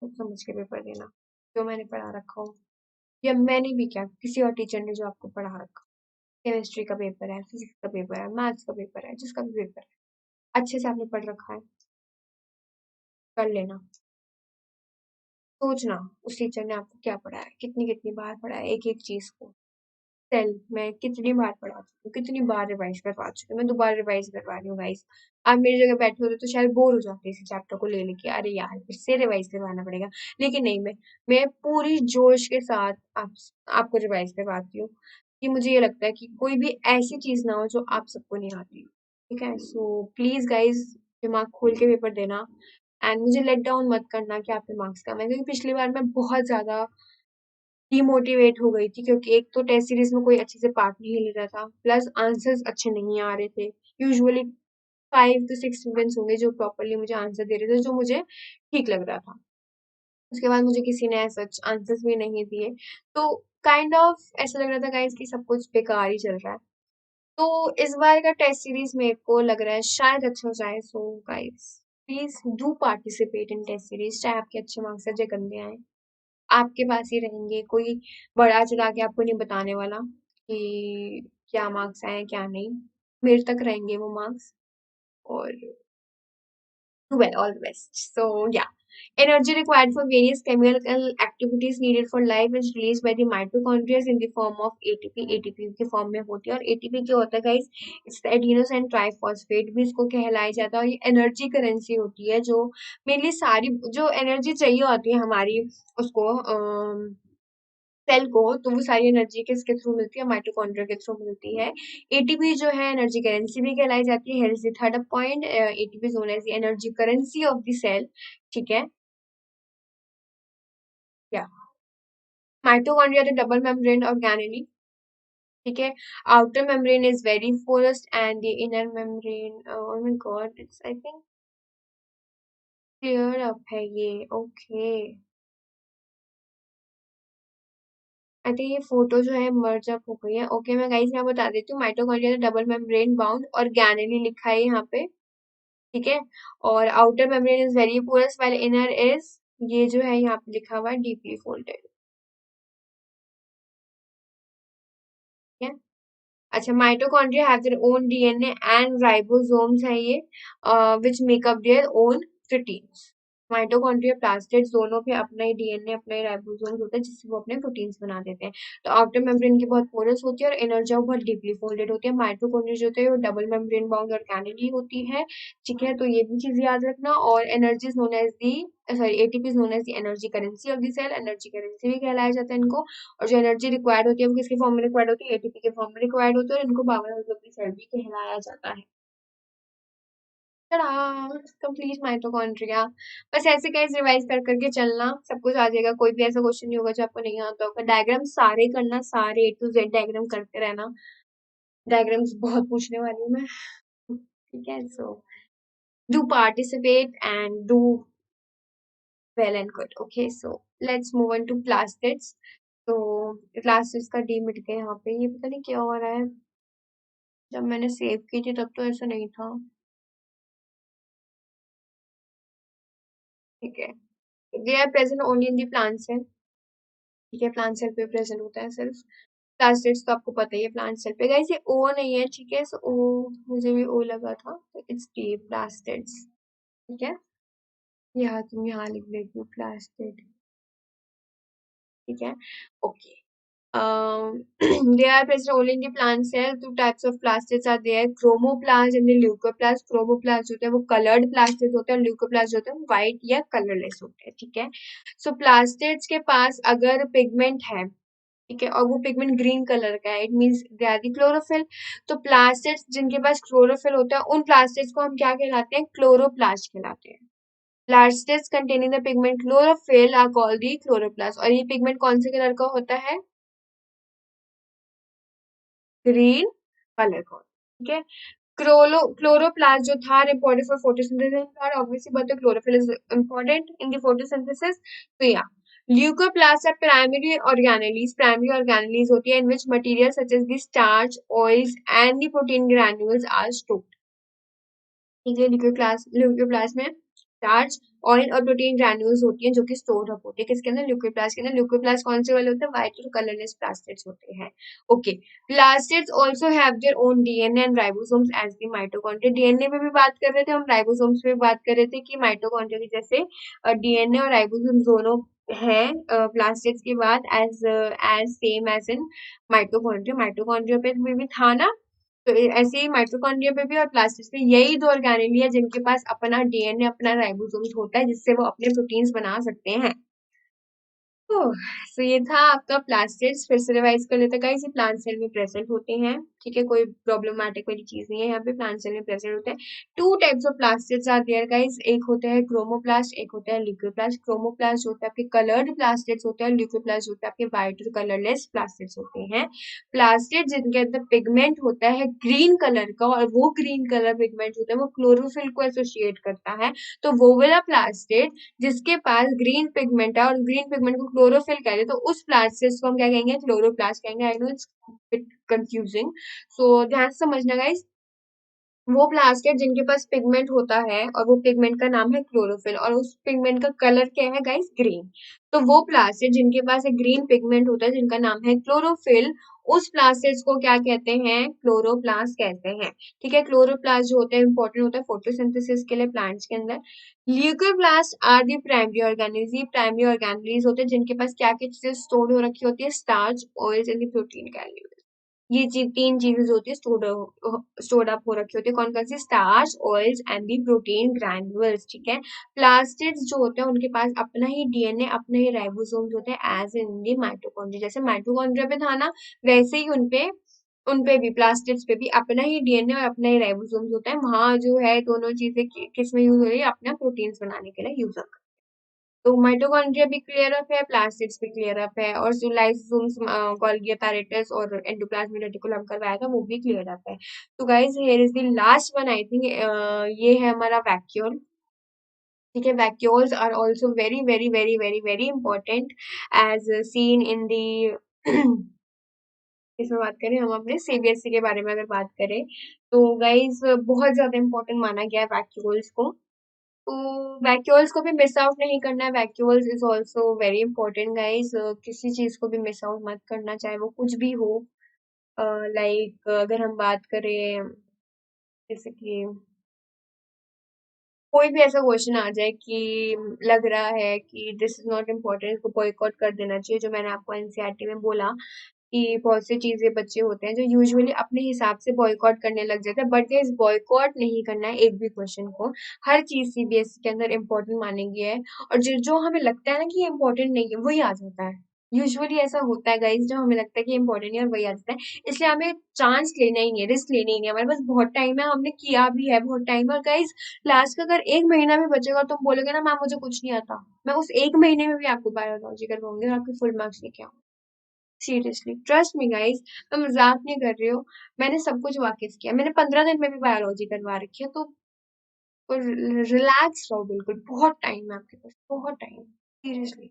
सोच समझ के पेपर देना, जो मैंने पढ़ा रखा हो या मैंने भी क्या किसी और टीचर ने जो आपको पढ़ा रखा। केमिस्ट्री का पेपर है, फिजिक्स का पेपर है, मैथ्स का पेपर है, जिसका भी पेपर है अच्छे से आपने पढ़ रखा है, कर लेना। सोचना उस टीचर ने आपको क्या पढ़ाया, कितनी कितनी बार पढ़ाया एक एक चीज को, सेल मैं कितनी बार पढ़ा चुकी हूँ, कितनी बार रिवाइज करवा चुकी हूँ, मैं दोबारा रिवाइज करवा रही हूँ गाइस। आप मेरी जगह बैठे होते तो शायद बोर हो जाते इसी चैप्टर को ले लेके, अरे यार फिर से रिवाइज करवाना पड़ेगा, लेकिन नहीं, मैं पूरी जोश के साथ आपको रिवाइज करवाती हूँ कि मुझे ये लगता है कि कोई भी ऐसी चीज ना हो जो आप सबको नहीं आती, ठीक है। सो प्लीज गाइज, दिमाग खोल के पेपर देना एंड मुझे लेट डाउन मत करना कि आपके मार्क्स कम है, क्योंकि पिछली बार मैं बहुत ज्यादा डिमोटिवेट हो गई थी, क्योंकि एक तो टेस्ट सीरीज में कोई अच्छे से पार्ट नहीं ले रहा था, प्लस आंसर्स अच्छे नहीं आ रहे थे। यूजुअली 5 to 6 स्टूडेंट्स होंगे जो प्रॉपरली मुझे आंसर दे रहे थे, जो मुझे ठीक लग रहा था। उसके बाद मुझे किसी ने सच आंसर्स भी नहीं दिए, तो काइंड ऑफ ऐसा लग रहा था गाइस कि सब कुछ बेकार ही चल रहा है। तो इस बार का टेस्ट सीरीज मेरे को लग रहा है शायद अच्छा हो जाए। So guys please do participate in test series, चाहे आपके अच्छे मार्क्स है चाहे गंदे आए, आपके पास ही रहेंगे। कोई बड़ा चला के आपको नहीं बताने वाला कि क्या मार्क्स आए क्या नहीं, मेरे तक रहेंगे वो मार्क्स। और well, all the best. So yeah, energy required for various chemical activities needed for life is released by the mitochondria in the form of ATP। ATP के फॉर्म में होती है, और ATP क्या होता है गाइस, इट्स एडिनोसाइन ट्राइफॉस्फेट, भी इसको कहलाया जाता है। और ये एनर्जी करेंसी होती है, जो मेनली सारी जो एनर्जी चाहिए होती है हमारी उसको सेल को, तो वो सारी एनर्जी किसके थ्रू मिलती है, माइटोकॉन्ड्रिया के थ्रू मिलती है। एटीपी जो है एनर्जी करेंसी भी कहलाई जाती है। Here is the third point, ATP is known as the energy currency of the cell. ठीक है, या mitochondria the double membrane organelle. ठीक है, outer membrane is very porous and the inner membrane, oh my God, it's I think clear up है ये। Okay, I think ये photo जो है मर्ज अप हो गई है। ओके, मैं गाइस मैं बता देती हूँ, mitochondria double membrane bound organelle लिखा है यहाँ पे। ठीक है, और outer membrane is very porous while inner is, ये जो है यहाँ पे लिखा हुआ है डीपली फोल्डेड। ठीक है, अच्छा, mitochondria have their own DNA and ribosomes है ये, which make up their own proteins. Mitochondria plastids दोनों पे अपना ही डीएनए अपना ही राइबोसोम्स होता है, जिससे वो अपने प्रोटीन्स बना देते हैं। तो आउटर मेम्ब्रेन की बहुत पोरस होती है और इनर जो बहुत डीपली फोल्डेड होती है। माइटोकॉन्ड्रिया जो होते हैं वो डबल मेम्ब्रेन बाउंड और कैनेडी होती है। ठीक है, तो ये भी चीज याद रखना। और energy is known as the, sorry, ATP is known as the energy currency of the cell, energy currency भी कहलाया जाता है इनको। और जो एनर्जी रिक्वायर्ड होती है वो किसके फॉर्म में रिक्वायर्ड होती है, एटीपी के फॉर्म में रिक्वायर्ड होती है, और इनको power house of the cell भी कहलाया जाता है। Complete mitochondria. बस ऐसे कैसे रिवाइज कर करके चलना, सब कुछ आ जाएगा। कोई भी ऐसा क्वेश्चन नहीं होगा जो आपको नहीं आता होगा। डायग्राम सारे करना, सारे ए टू जेड डायग्राम करते रहना। डायग्राम्स बहुत पूछने वाली हूँ मैं। ठीक है, so do participate and do well and good. Okay, so let's move on to plastids. तो प्लास्टिड्स का डी मिट गया यहाँ पे, ये पता नहीं क्या हो रहा है। जब मैंने सेव की थी तब तो ऐसा नहीं था। ठीक है, they are present only in the plant cell. ठीक है, प्लांट सेल पे प्रेजेंट होता है सिर्फ। प्लास्टिड्स तो आपको पता ही है प्लांट सेल पे। गाइस ये ओ नहीं है, ठीक है, सो ओ मुझे भी ओ लगा था, तो इट्स टी, प्लास्टिड्स। ठीक है, यहाँ तुम यहाँ लिख लेती हो प्लास्टिड। ठीक है, okay. They are present only in the plant cell. Two types of plastids are there: chromoplast and the leucoplast. Chromoplast जो होते हैं वो colored plastids होते हैं, और leucoplast जो होते हैं white या colorless होते हैं। ठीक है, so plastids के पास अगर pigment है, ठीक है, और वो पिगमेंट ग्रीन कलर का है, it means they are the chlorophyll. तो प्लास्टिड्स जिनके पास क्लोरोफिल होता है उन प्लास्टिड्स को हम क्या कहलाते हैं, क्लोरोप्लास्ट कहलाते हैं। Plastids containing the pigment chlorophyll are called the chloroplast. और ये पिगमेंट कौन से कलर का होता है, ग्रीन कलर का। ठीक है, क्लोरोप्लास्ट जो था इम्पोर्टेंट फॉर फोटोसिंथेसिस, और ऑब्वियसली बात है chlorophyll is important in the photosynthesis. तो या ल्यूकोप्लास्ट आर प्राइमरी ऑर्गेनेलीज होती है, in which material such as the starch, oils and the protein granules are stored. ठीक है, ल्यूकोप्लास्ट में स्टार्च, ऑयल और प्रोटीन ग्रैन्यूल्स होती हैं जो कि स्टोर अप होती है किसके अंदर, ल्यूकोप्लास्ट के अंदर। ल्यूकोप्लास्ट कौन से वाले होते हैं, व्हाइट और कलरलेस प्लास्टिड्स होते हैं। Okay, plastids also have their own DNA and ribosomes as the mitochondria. DNA पे भी बात कर रहे थे हम, राइबोसोम्स पे भी बात कर रहे थे कि माइटोकॉन्ड्रिया के जैसे डीएनए और राइबोसोम्स दोनों है प्लास्टिड्स के बाद, as as same as in mitochondria. Mitochondria पे भी था ना, तो ऐसे ही माइटोकॉन्ड्रिया पे भी और प्लास्टिड्स पे यही दो ऑर्गेनेली है जिनके पास अपना डीएनए अपना राइबोसोम्स होता है, जिससे वो अपने प्रोटीन्स बना सकते हैं। ओह! सो ये था आपका प्लास्टिड्स। फिर से रिवाइज़ कर लेते हैं गाइस, ये प्लांट सेल में प्रेज़ेंट होते हैं, ठीक है? कोई प्रॉब्लमैटिक वाली चीज़ नहीं है, यहाँ पे प्लांट सेल में प्रेज़ेंट होते हैं। 2 types of plastids are there guys, एक होता है क्रोमोप्लास्ट, एक होता है लिक्वियोप्लास्ट। क्रोमोप्लास्ट जो होता है आपके कलर्ड प्लास्टिड्स होते हैं, लिक्वियोप्लास्ट जो होता है आपके व्हाइट कलरलेस प्लास्टिड्स होते हैं। प्लास्टिड जिनके अंदर पिगमेंट होता है ग्रीन कलर का, और वो ग्रीन कलर पिगमेंट होता है वो क्लोरोफिल को एसोसिएट करता है, तो वो वाला प्लास्टिड जिसके पास ग्रीन पिगमेंट है और ग्रीन पिगमेंट को क्लोरोफिल कहते हैं, तो उस प्लास्टिड को हम क्या कहेंगे, क्लोरोप्लास्ट कहेंगे। I know it's bit confusing, so ध्यान से समझना गाइस। वो प्लास्टिड जिनके पास पिगमेंट होता है और वो पिगमेंट का नाम है क्लोरोफिल, और उस पिगमेंट का कलर क्या है गाइस, ग्रीन। तो वो प्लास्टिड जिनके पास एक ग्रीन पिगमेंट होता है जिनका नाम है क्लोरोफिल, उस प्लास्टिड्स को क्या कहते हैं, क्लोरोप्लास्ट कहते हैं। ठीक है, क्लोरोप्लास्ट जो होता है इंपॉर्टेंट होता है फोटोसिंथेसिस के लिए प्लांट्स के अंदर। Leucoplast are the primary organelles, ये प्राइमरी ऑर्गेनिज होते हैं जिनके पास क्या क्या चीजें स्टोर हो रखी होती है, स्टार्च, ऑयल्स एंड प्रोटीन कैल्यूल। ये 3 चीजें होती है स्टोर्ड अप हो रखी होती है, कौन कौन सी, starch, oils and the protein granules. ठीक है, प्लास्टिड्स जो होते हैं उनके पास अपना ही डीएनए, अपने ही राइबोसोम्स होते हैं, एज इन दी माइटोकॉन्ड्रिया। जैसे माइटोकॉन्ड्रिया पे था ना, वैसे ही उनपे भी प्लास्टिड्स पे भी अपना ही डीएनए और अपना ही राइबोसोम्स होता है। वहां जो है दोनों चीजें किस में यूज हो रही है, अपना प्रोटीन्स बनाने के लिए यूज होता है। तो माइटोकॉन्ड्रिया भी क्लियर अप है, प्लास्टिड्स भी क्लियर अप है, और जो लाइसोसोम्स, गोल्गी अपैरेटस और एंडोप्लाज्मिक रेटिकुलम करवाया था वो भी क्लियर अप है। तो guys here is the last one, I think ये है हमारा वैक्यूल। ठीक है, vacuoles are also very very very very very important as seen in the इसमें बात करें हम अपने सीबीएसई के बारे में अगर बात करें, तो गाइस बहुत ज्यादा इंपॉर्टेंट माना गया है वैक्यूल्स को। तो वैक्यूल्स को भी मिस आउट नहीं करना है, vacuoles is also very important guys. किसी चीज को भी मिस आउट मत करना, चाहे वो कुछ भी हो। लाइक अगर हम बात करें, जैसे कि कोई भी ऐसा क्वेश्चन आ जाए कि लग रहा है कि दिस इज नॉट इम्पोर्टेंट, इसको बॉयकॉट कर देना चाहिए, जो मैंने आपको एनसीईआरटी में बोला कि बहुत सी चीजें बच्चे होते हैं जो यूजुअली अपने हिसाब से बॉयकॉट करने लग जाते हैं, बट गाइस बॉयकॉट नहीं करना है एक भी क्वेश्चन को। हर चीज सीबीएसई के अंदर इम्पोर्टेंट मानी गई है, और जो जो हमें लगता है ना कि ये इम्पोर्टेंट नहीं है, वही आ जाता है। यूजुअली ऐसा होता है गाइस, जो हमें लगता है कि इम्पोर्टेंट है और वही आ जाता है। इसलिए हमें चांस लेना ही नहीं है, रिस्क लेना ही नहीं है। हमारे पास बहुत टाइम है, हमने किया भी है बहुत टाइम है, और गाइस लास्ट का अगर 1 महीना भी बचेगा, तुम बोलोगे ना मैम मुझे कुछ नहीं आता, मैं उस 1 महीने में भी आपको बायोलॉजी करवाऊंगी और आपके फुल मार्क्स लेके आऊंगी। सीरियसली ट्रस्ट मी गाइस, मैं मजाक नहीं कर रही हूँ। मैंने सब कुछ वाकिफ किया, मैंने 15 दिन में भी बायोलॉजी करवा रखी है, तो रिलैक्स रहो बिल्कुल, बहुत टाइम है आपके पास, बहुत time. Seriously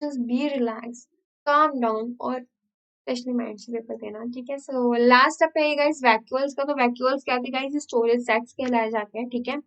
just be relax, calm down, और स्पेशली माइंड से पेपर देना। ठीक है, सो लास्ट अब है गाइस वैक्यूल्स का। तो वैक्यूल्स क्या थे गाइस, स्टोरेज सैक्स कहलाए जाते हैं। ठीक है,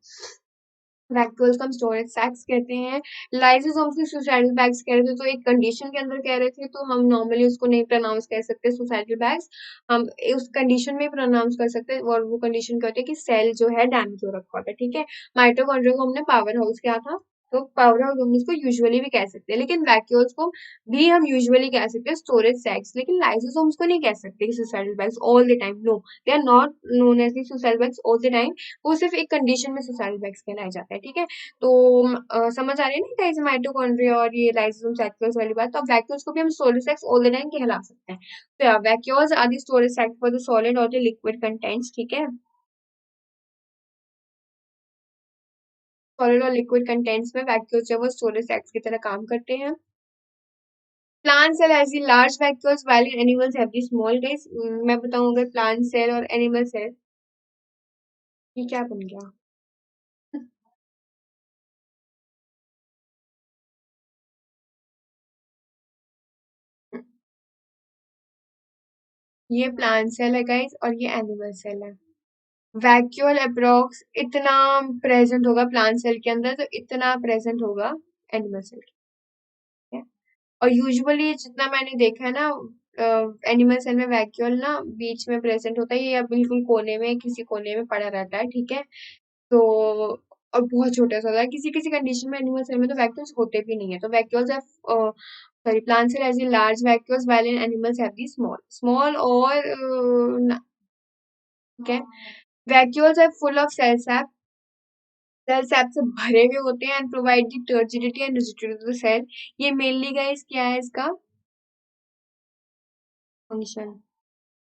वैक्यूल्स को हम स्टोरेज सैक्स कहते हैं। लाइसोसोम्स को सुसाइडल बैग्स कह रहे थे, तो एक कंडीशन के अंदर कह रहे थे, तो हम नॉर्मली उसको नहीं प्रोनाउंस कर सकते सुसाइडल बैग्स, हम उस कंडीशन में प्रोनाउंस कर सकते हैं, और वो कंडीशन क्या होती है कि सेल जो है डैमेज हो रखा होता है। ठीक है, माइटोकॉन्ड्रिया को हमने पावर हाउस किया था, तो पावर हाउस हम इसको यूजुअली भी कह सकते हैं, लेकिन वैक्यूल्स को भी हम यूजुअली कह सकते हैं स्टोरेज सैक्स, लेकिन लाइसोसोम्स को नहीं कह सकते suicidal bags all the time. No, they are not known as the suicidal bags all the time, वो सिर्फ एक कंडीशन में सुसाइडल बैग्स कहलाया जाता है। ठीक है, तो समझ आ रही है ना गाइस माइटोकॉन्ड्रिया और ये लाइसोसोम साइक्लोस वाली बात। तो अब वैक्यूल्स को भी हम storage sacs all the time कहला सकते हैं। तो या vacuoles are the storage sacs for the solid और द लिक्विड कंटेंट्स। ठीक है, सॉलिड और लिक्विड कंटेंट्स में वैक्यूल्स जो है वो स्टोरेज सैक्स की तरह काम करते हैं। Plant cell has the large vacuoles while animals have the small. Guys मैं बताऊं अगर प्लांट सेल और एनिमल सेल, ये क्या बन गया। ये प्लांट सेल है गाइस, और ये एनिमल सेल है। वैक्यूअल अप्रोक्स इतना प्रेजेंट होगा प्लांट सेल के अंदर, तो इतना प्रेजेंट होगा एनिमल सेल के अंदर। और यूजुअली जितना मैंने देखा है ना, एनिमल सेल में वैक्यूअल ना बीच में प्रेजेंट होता है, या बिल्कुल कोने में, किसी कोने में पड़ा रहता है। ठीक है, तो और बहुत छोटा सा होता है, किसी किसी कंडीशन में एनिमल सेल में तो वैक्यूल्स होते भी नहीं है। तो वैक्यूल्स है, sorry, plant cell has large vacuoles while in animals have the small small, और ठीक है, vacuoles are full of cell sac, cells आपसे भरे हुए होते हैं and provide the turgidity and rigidity to the cell. ये मेनली गाइस क्या है इसका फंक्शन।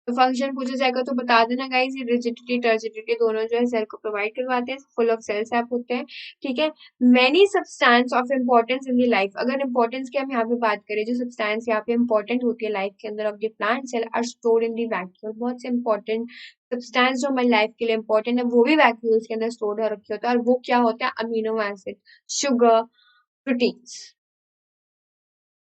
तो फंक्शन पूछा जाएगा तो बता देना गाइस, ये रिजिडिटी टर्जिडिटी दोनों जो है सेल को प्रोवाइड करवाते हैं, फुल ऑफ सेल्स आप होते हैं। ठीक है, many substance of importance in the life. अगर इम्पोर्टेंस की हम यहाँ पे बात करें, जो सब्सटेंस यहाँ पे इम्पोर्टेंट होती है लाइफ के अंदर of the plant cell are stored in the vacuole. बहुत से इम्पोर्टेंट सब्सटेंस जो हमारी लाइफ के लिए इम्पोर्टेंट है वो भी वैक्यूल्स के अंदर स्टोर्ड हो रखे होते हैं, और वो क्या होता है, amino acid, sugar, proteins.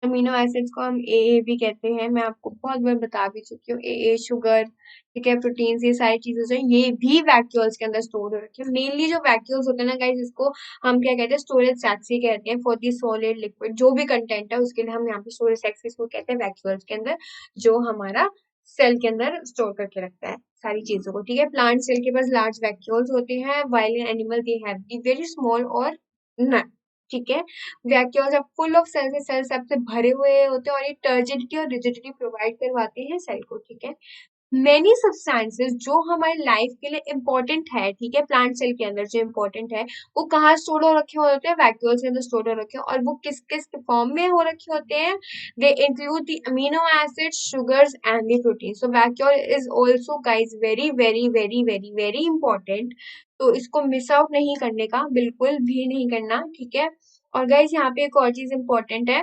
Amino acids को हम ए भी कहते हैं, मैं आपको बहुत बार बता भी चुकी हूँ। ए शुगर, ठीक है, प्रोटीन्स, ये सारी चीजें जो है ये भी वैक्यूल्स के अंदर स्टोर हो रखी है। मेनली जो वैक्यूल्स होते हैं ना गाइस, इसको हम क्या कहते हैं, स्टोरेज सैक्स ही कहते हैं फॉर दी सॉलिड लिक्विड। जो भी कंटेंट है उसके लिए हम यहाँ पे स्टोरेज सैक्स इसको कहते हैं, वैक्यूल्स के अंदर जो हमारा सेल के अंदर स्टोर करके रखता है सारी चीजों को। ठीक है, प्लांट सेल के पास लार्ज वैक्यूल्स होते हैं, while in animal they have the very small और नट। ठीक है, vacuoles are full of cells, cells आपसे भरे हुए होते हैं और ये टर्जिडिटी और रिजिडिटी प्रोवाइड करवाते हैं सेल को। ठीक है, मेनी सब्सटेंसेस जो हमारी लाइफ के लिए इम्पोर्टेंट है, ठीक है, प्लांट सेल के अंदर जो इम्पोर्टेंट है वो कहाँ स्टोर हो रखे होते हैं, वैक्यूल्स के अंदर स्टोर हो रखे हैं। और वो किस किस फॉर्म में हो रखे होते हैं, they include the amino acid, sugars and the protein. So vacuole is also guys very very very very very important. तो इसको मिस आउट नहीं करने का, बिल्कुल भी नहीं करना। ठीक है, और गाइज यहाँ पे एक और चीज इम्पोर्टेंट है,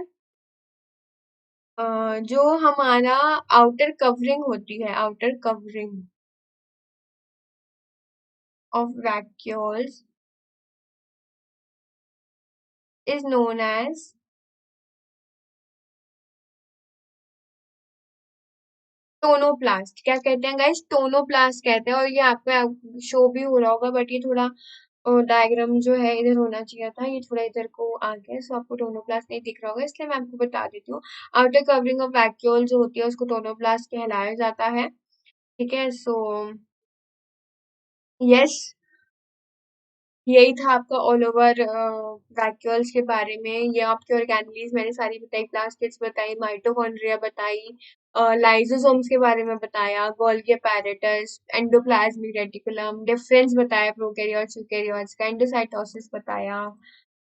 जो हमारा आउटर कवरिंग होती है, outer covering of vacuoles is known as tonoplast. क्या कहते हैं गाइस, टोनोप्लास्ट कहते हैं। और ये आपको शो भी हो रहा होगा, बट ये थोड़ा डायग्राम जो है इधर होना चाहिए था, ये थोड़ा इधर को आ गया, सो आपको टोनोप्लास्ट नहीं दिख रहा होगा, इसलिए मैं आपको बता देती हूँ। आउटर कवरिंग ऑफ वैक्यूल जो होती है उसको टोनोप्लास्ट कहलाया जाता है। ठीक है, सो यस, यही था आपका ऑल ओवर वैक्यूल्स के बारे में। ये आपके ऑर्गेनेलीज मैंने सारी बताई, प्लास्टिड्स बताई, माइटोकॉन्ड्रिया बताई, लाइसोसोम्स के बारे में बताया, Golgi apparatus, endoplasmic reticulum, difference बताया प्रोकैरियोट्स यूकैरियोट्स का, एंडोसाइटोसिस बताया,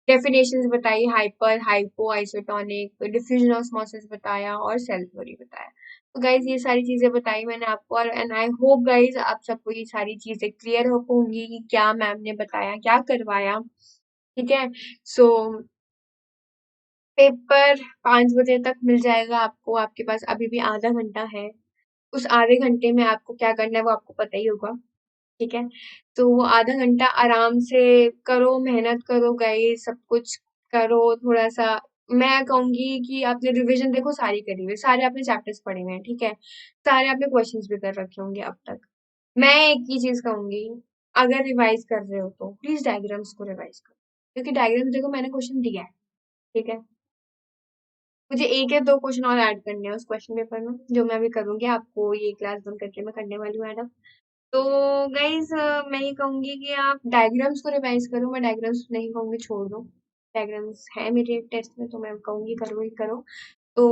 डेफिनेशंस बताई, hyper, hypo, isotonic, diffusion osmosis बताया, और सेल थ्योरी बताया। तो गाइज ये सारी चीजें बताई मैंने आपको, और एंड आई होप गाइज आप सबको ये सारी चीजें क्लियर हो होंगी कि क्या मैम ने बताया, क्या करवाया। ठीक है, सो पेपर 5 बजे तक मिल जाएगा आपको, आपके पास अभी भी आधा घंटा है। उस आधे घंटे में आपको क्या करना है वो आपको पता ही होगा। ठीक है, तो वो आधा घंटा आराम से करो, मेहनत करो गाइस, सब कुछ करो थोड़ा सा। मैं कहूंगी कि आपने रिवीजन देखो सारी करी हुई, सारे आपने चैप्टर्स पढ़े हुए हैं। ठीक है, सारे आपने क्वेश्चंस भी कर रखे होंगे अब तक। मैं एक ही चीज कहूंगी, अगर रिवाइज कर रहे हो तो प्लीज डायग्राम्स को रिवाइज करो, क्योंकि डायग्राम्स देखो मैंने क्वेश्चन दिया है। ठीक है, मुझे एक या दो क्वेश्चन और ऐड करने हैं उस क्वेश्चन पेपर में, जो मैं अभी करूंगी, आपको ये क्लास बंद करके मैं करने वाली हूँ मैडम। तो गाइज मैं ये कहूंगी कि आप डायग्राम्स को रिवाइज करो, मैं डायग्राम्स नहीं कहूंगी छोड़ दो, डायग्राम्स है मेरे टेस्ट में तो मैं कहूंगी करो ही करो। तो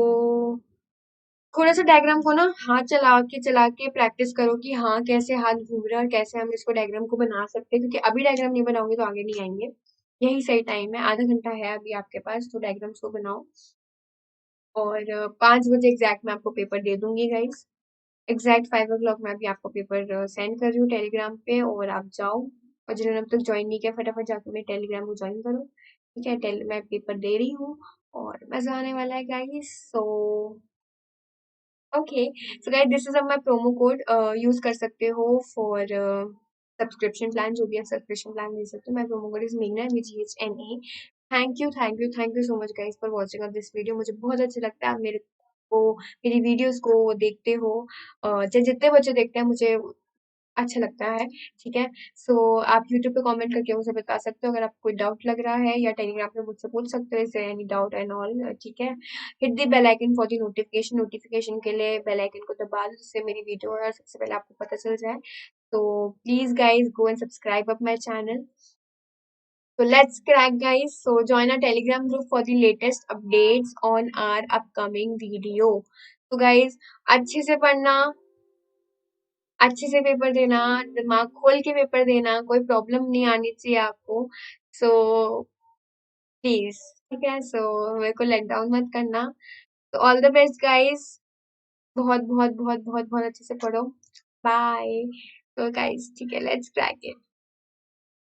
थोड़ा सा डायग्राम को ना हाथ चला के प्रैक्टिस करो कि हाँ कैसे हाथ घूम रहा है और कैसे हम इसको डायग्राम को बना सकते हैं, क्योंकि अभी डायग्राम नहीं बनाओगे तो आगे नहीं आएंगे। यही सही टाइम है, आधा घंटा है अभी आपके पास, तो डायग्राम्स को बनाओ। और 5 बजे एग्जैक्ट मैं आपको पेपर दे दूंगी गाइज, एग्जैक्ट 5 o'clock मैं अभी आपको पेपर सेंड कर रही हूँ टेलीग्राम पे, और आप जाओ। और जिन्होंने अब तक ज्वाइन नहीं किया फटाफट जाकर मेरे टेलीग्राम को ज्वाइन करो। ठीक है, मैं पेपर दे रही हूँ और मजा आने वाला है guys. So okay, so guys this is my promo code, use कर सकते हो फॉर सब्सक्रिप्शन प्लान, जो भी आप सब्सक्रिप्शन प्लान ले सकते हो। माय प्रोमो कोड इज मेघना MGHNA। Thank you so much guys for watching of this video. मुझे बहुत अच्छा लगता है आप मेरे को, मेरी वीडियोस को देखते हो, जितने बच्चे देखते हैं मुझे अच्छा लगता है। ठीक है, सो आप यूट्यूब पे कमेंट करके मुझे बता सकते हो अगर आपको कोई डाउट लग रहा है, या टेलीग्राम पे मुझसे पूछ सकते हो, is any doubt and all. ठीक है, hit the bell icon for the notification, notification के लिए बेल आइकन को दबा दो, जिससे मेरी वीडियो और सबसे पहले आपको पता चल जाए। तो please guys go and subscribe up my channel. So let's crack guys. So join our Telegram group for the latest updates on our upcoming video. तो guys अच्छे से पढ़ना, अच्छे से पेपर देना, दिमाग खोल के पेपर देना, कोई प्रॉब्लम नहीं आनी चाहिए आपको। सो प्लीज, ठीक है, सो मेरे को लेट डाउन मत करना। तो ऑल द बेस्ट गाइस, बहुत बहुत बहुत बहुत बहुत अच्छे से पढ़ो। बाय। तो गाइस ठीक है, लेट्स क्रैक इट।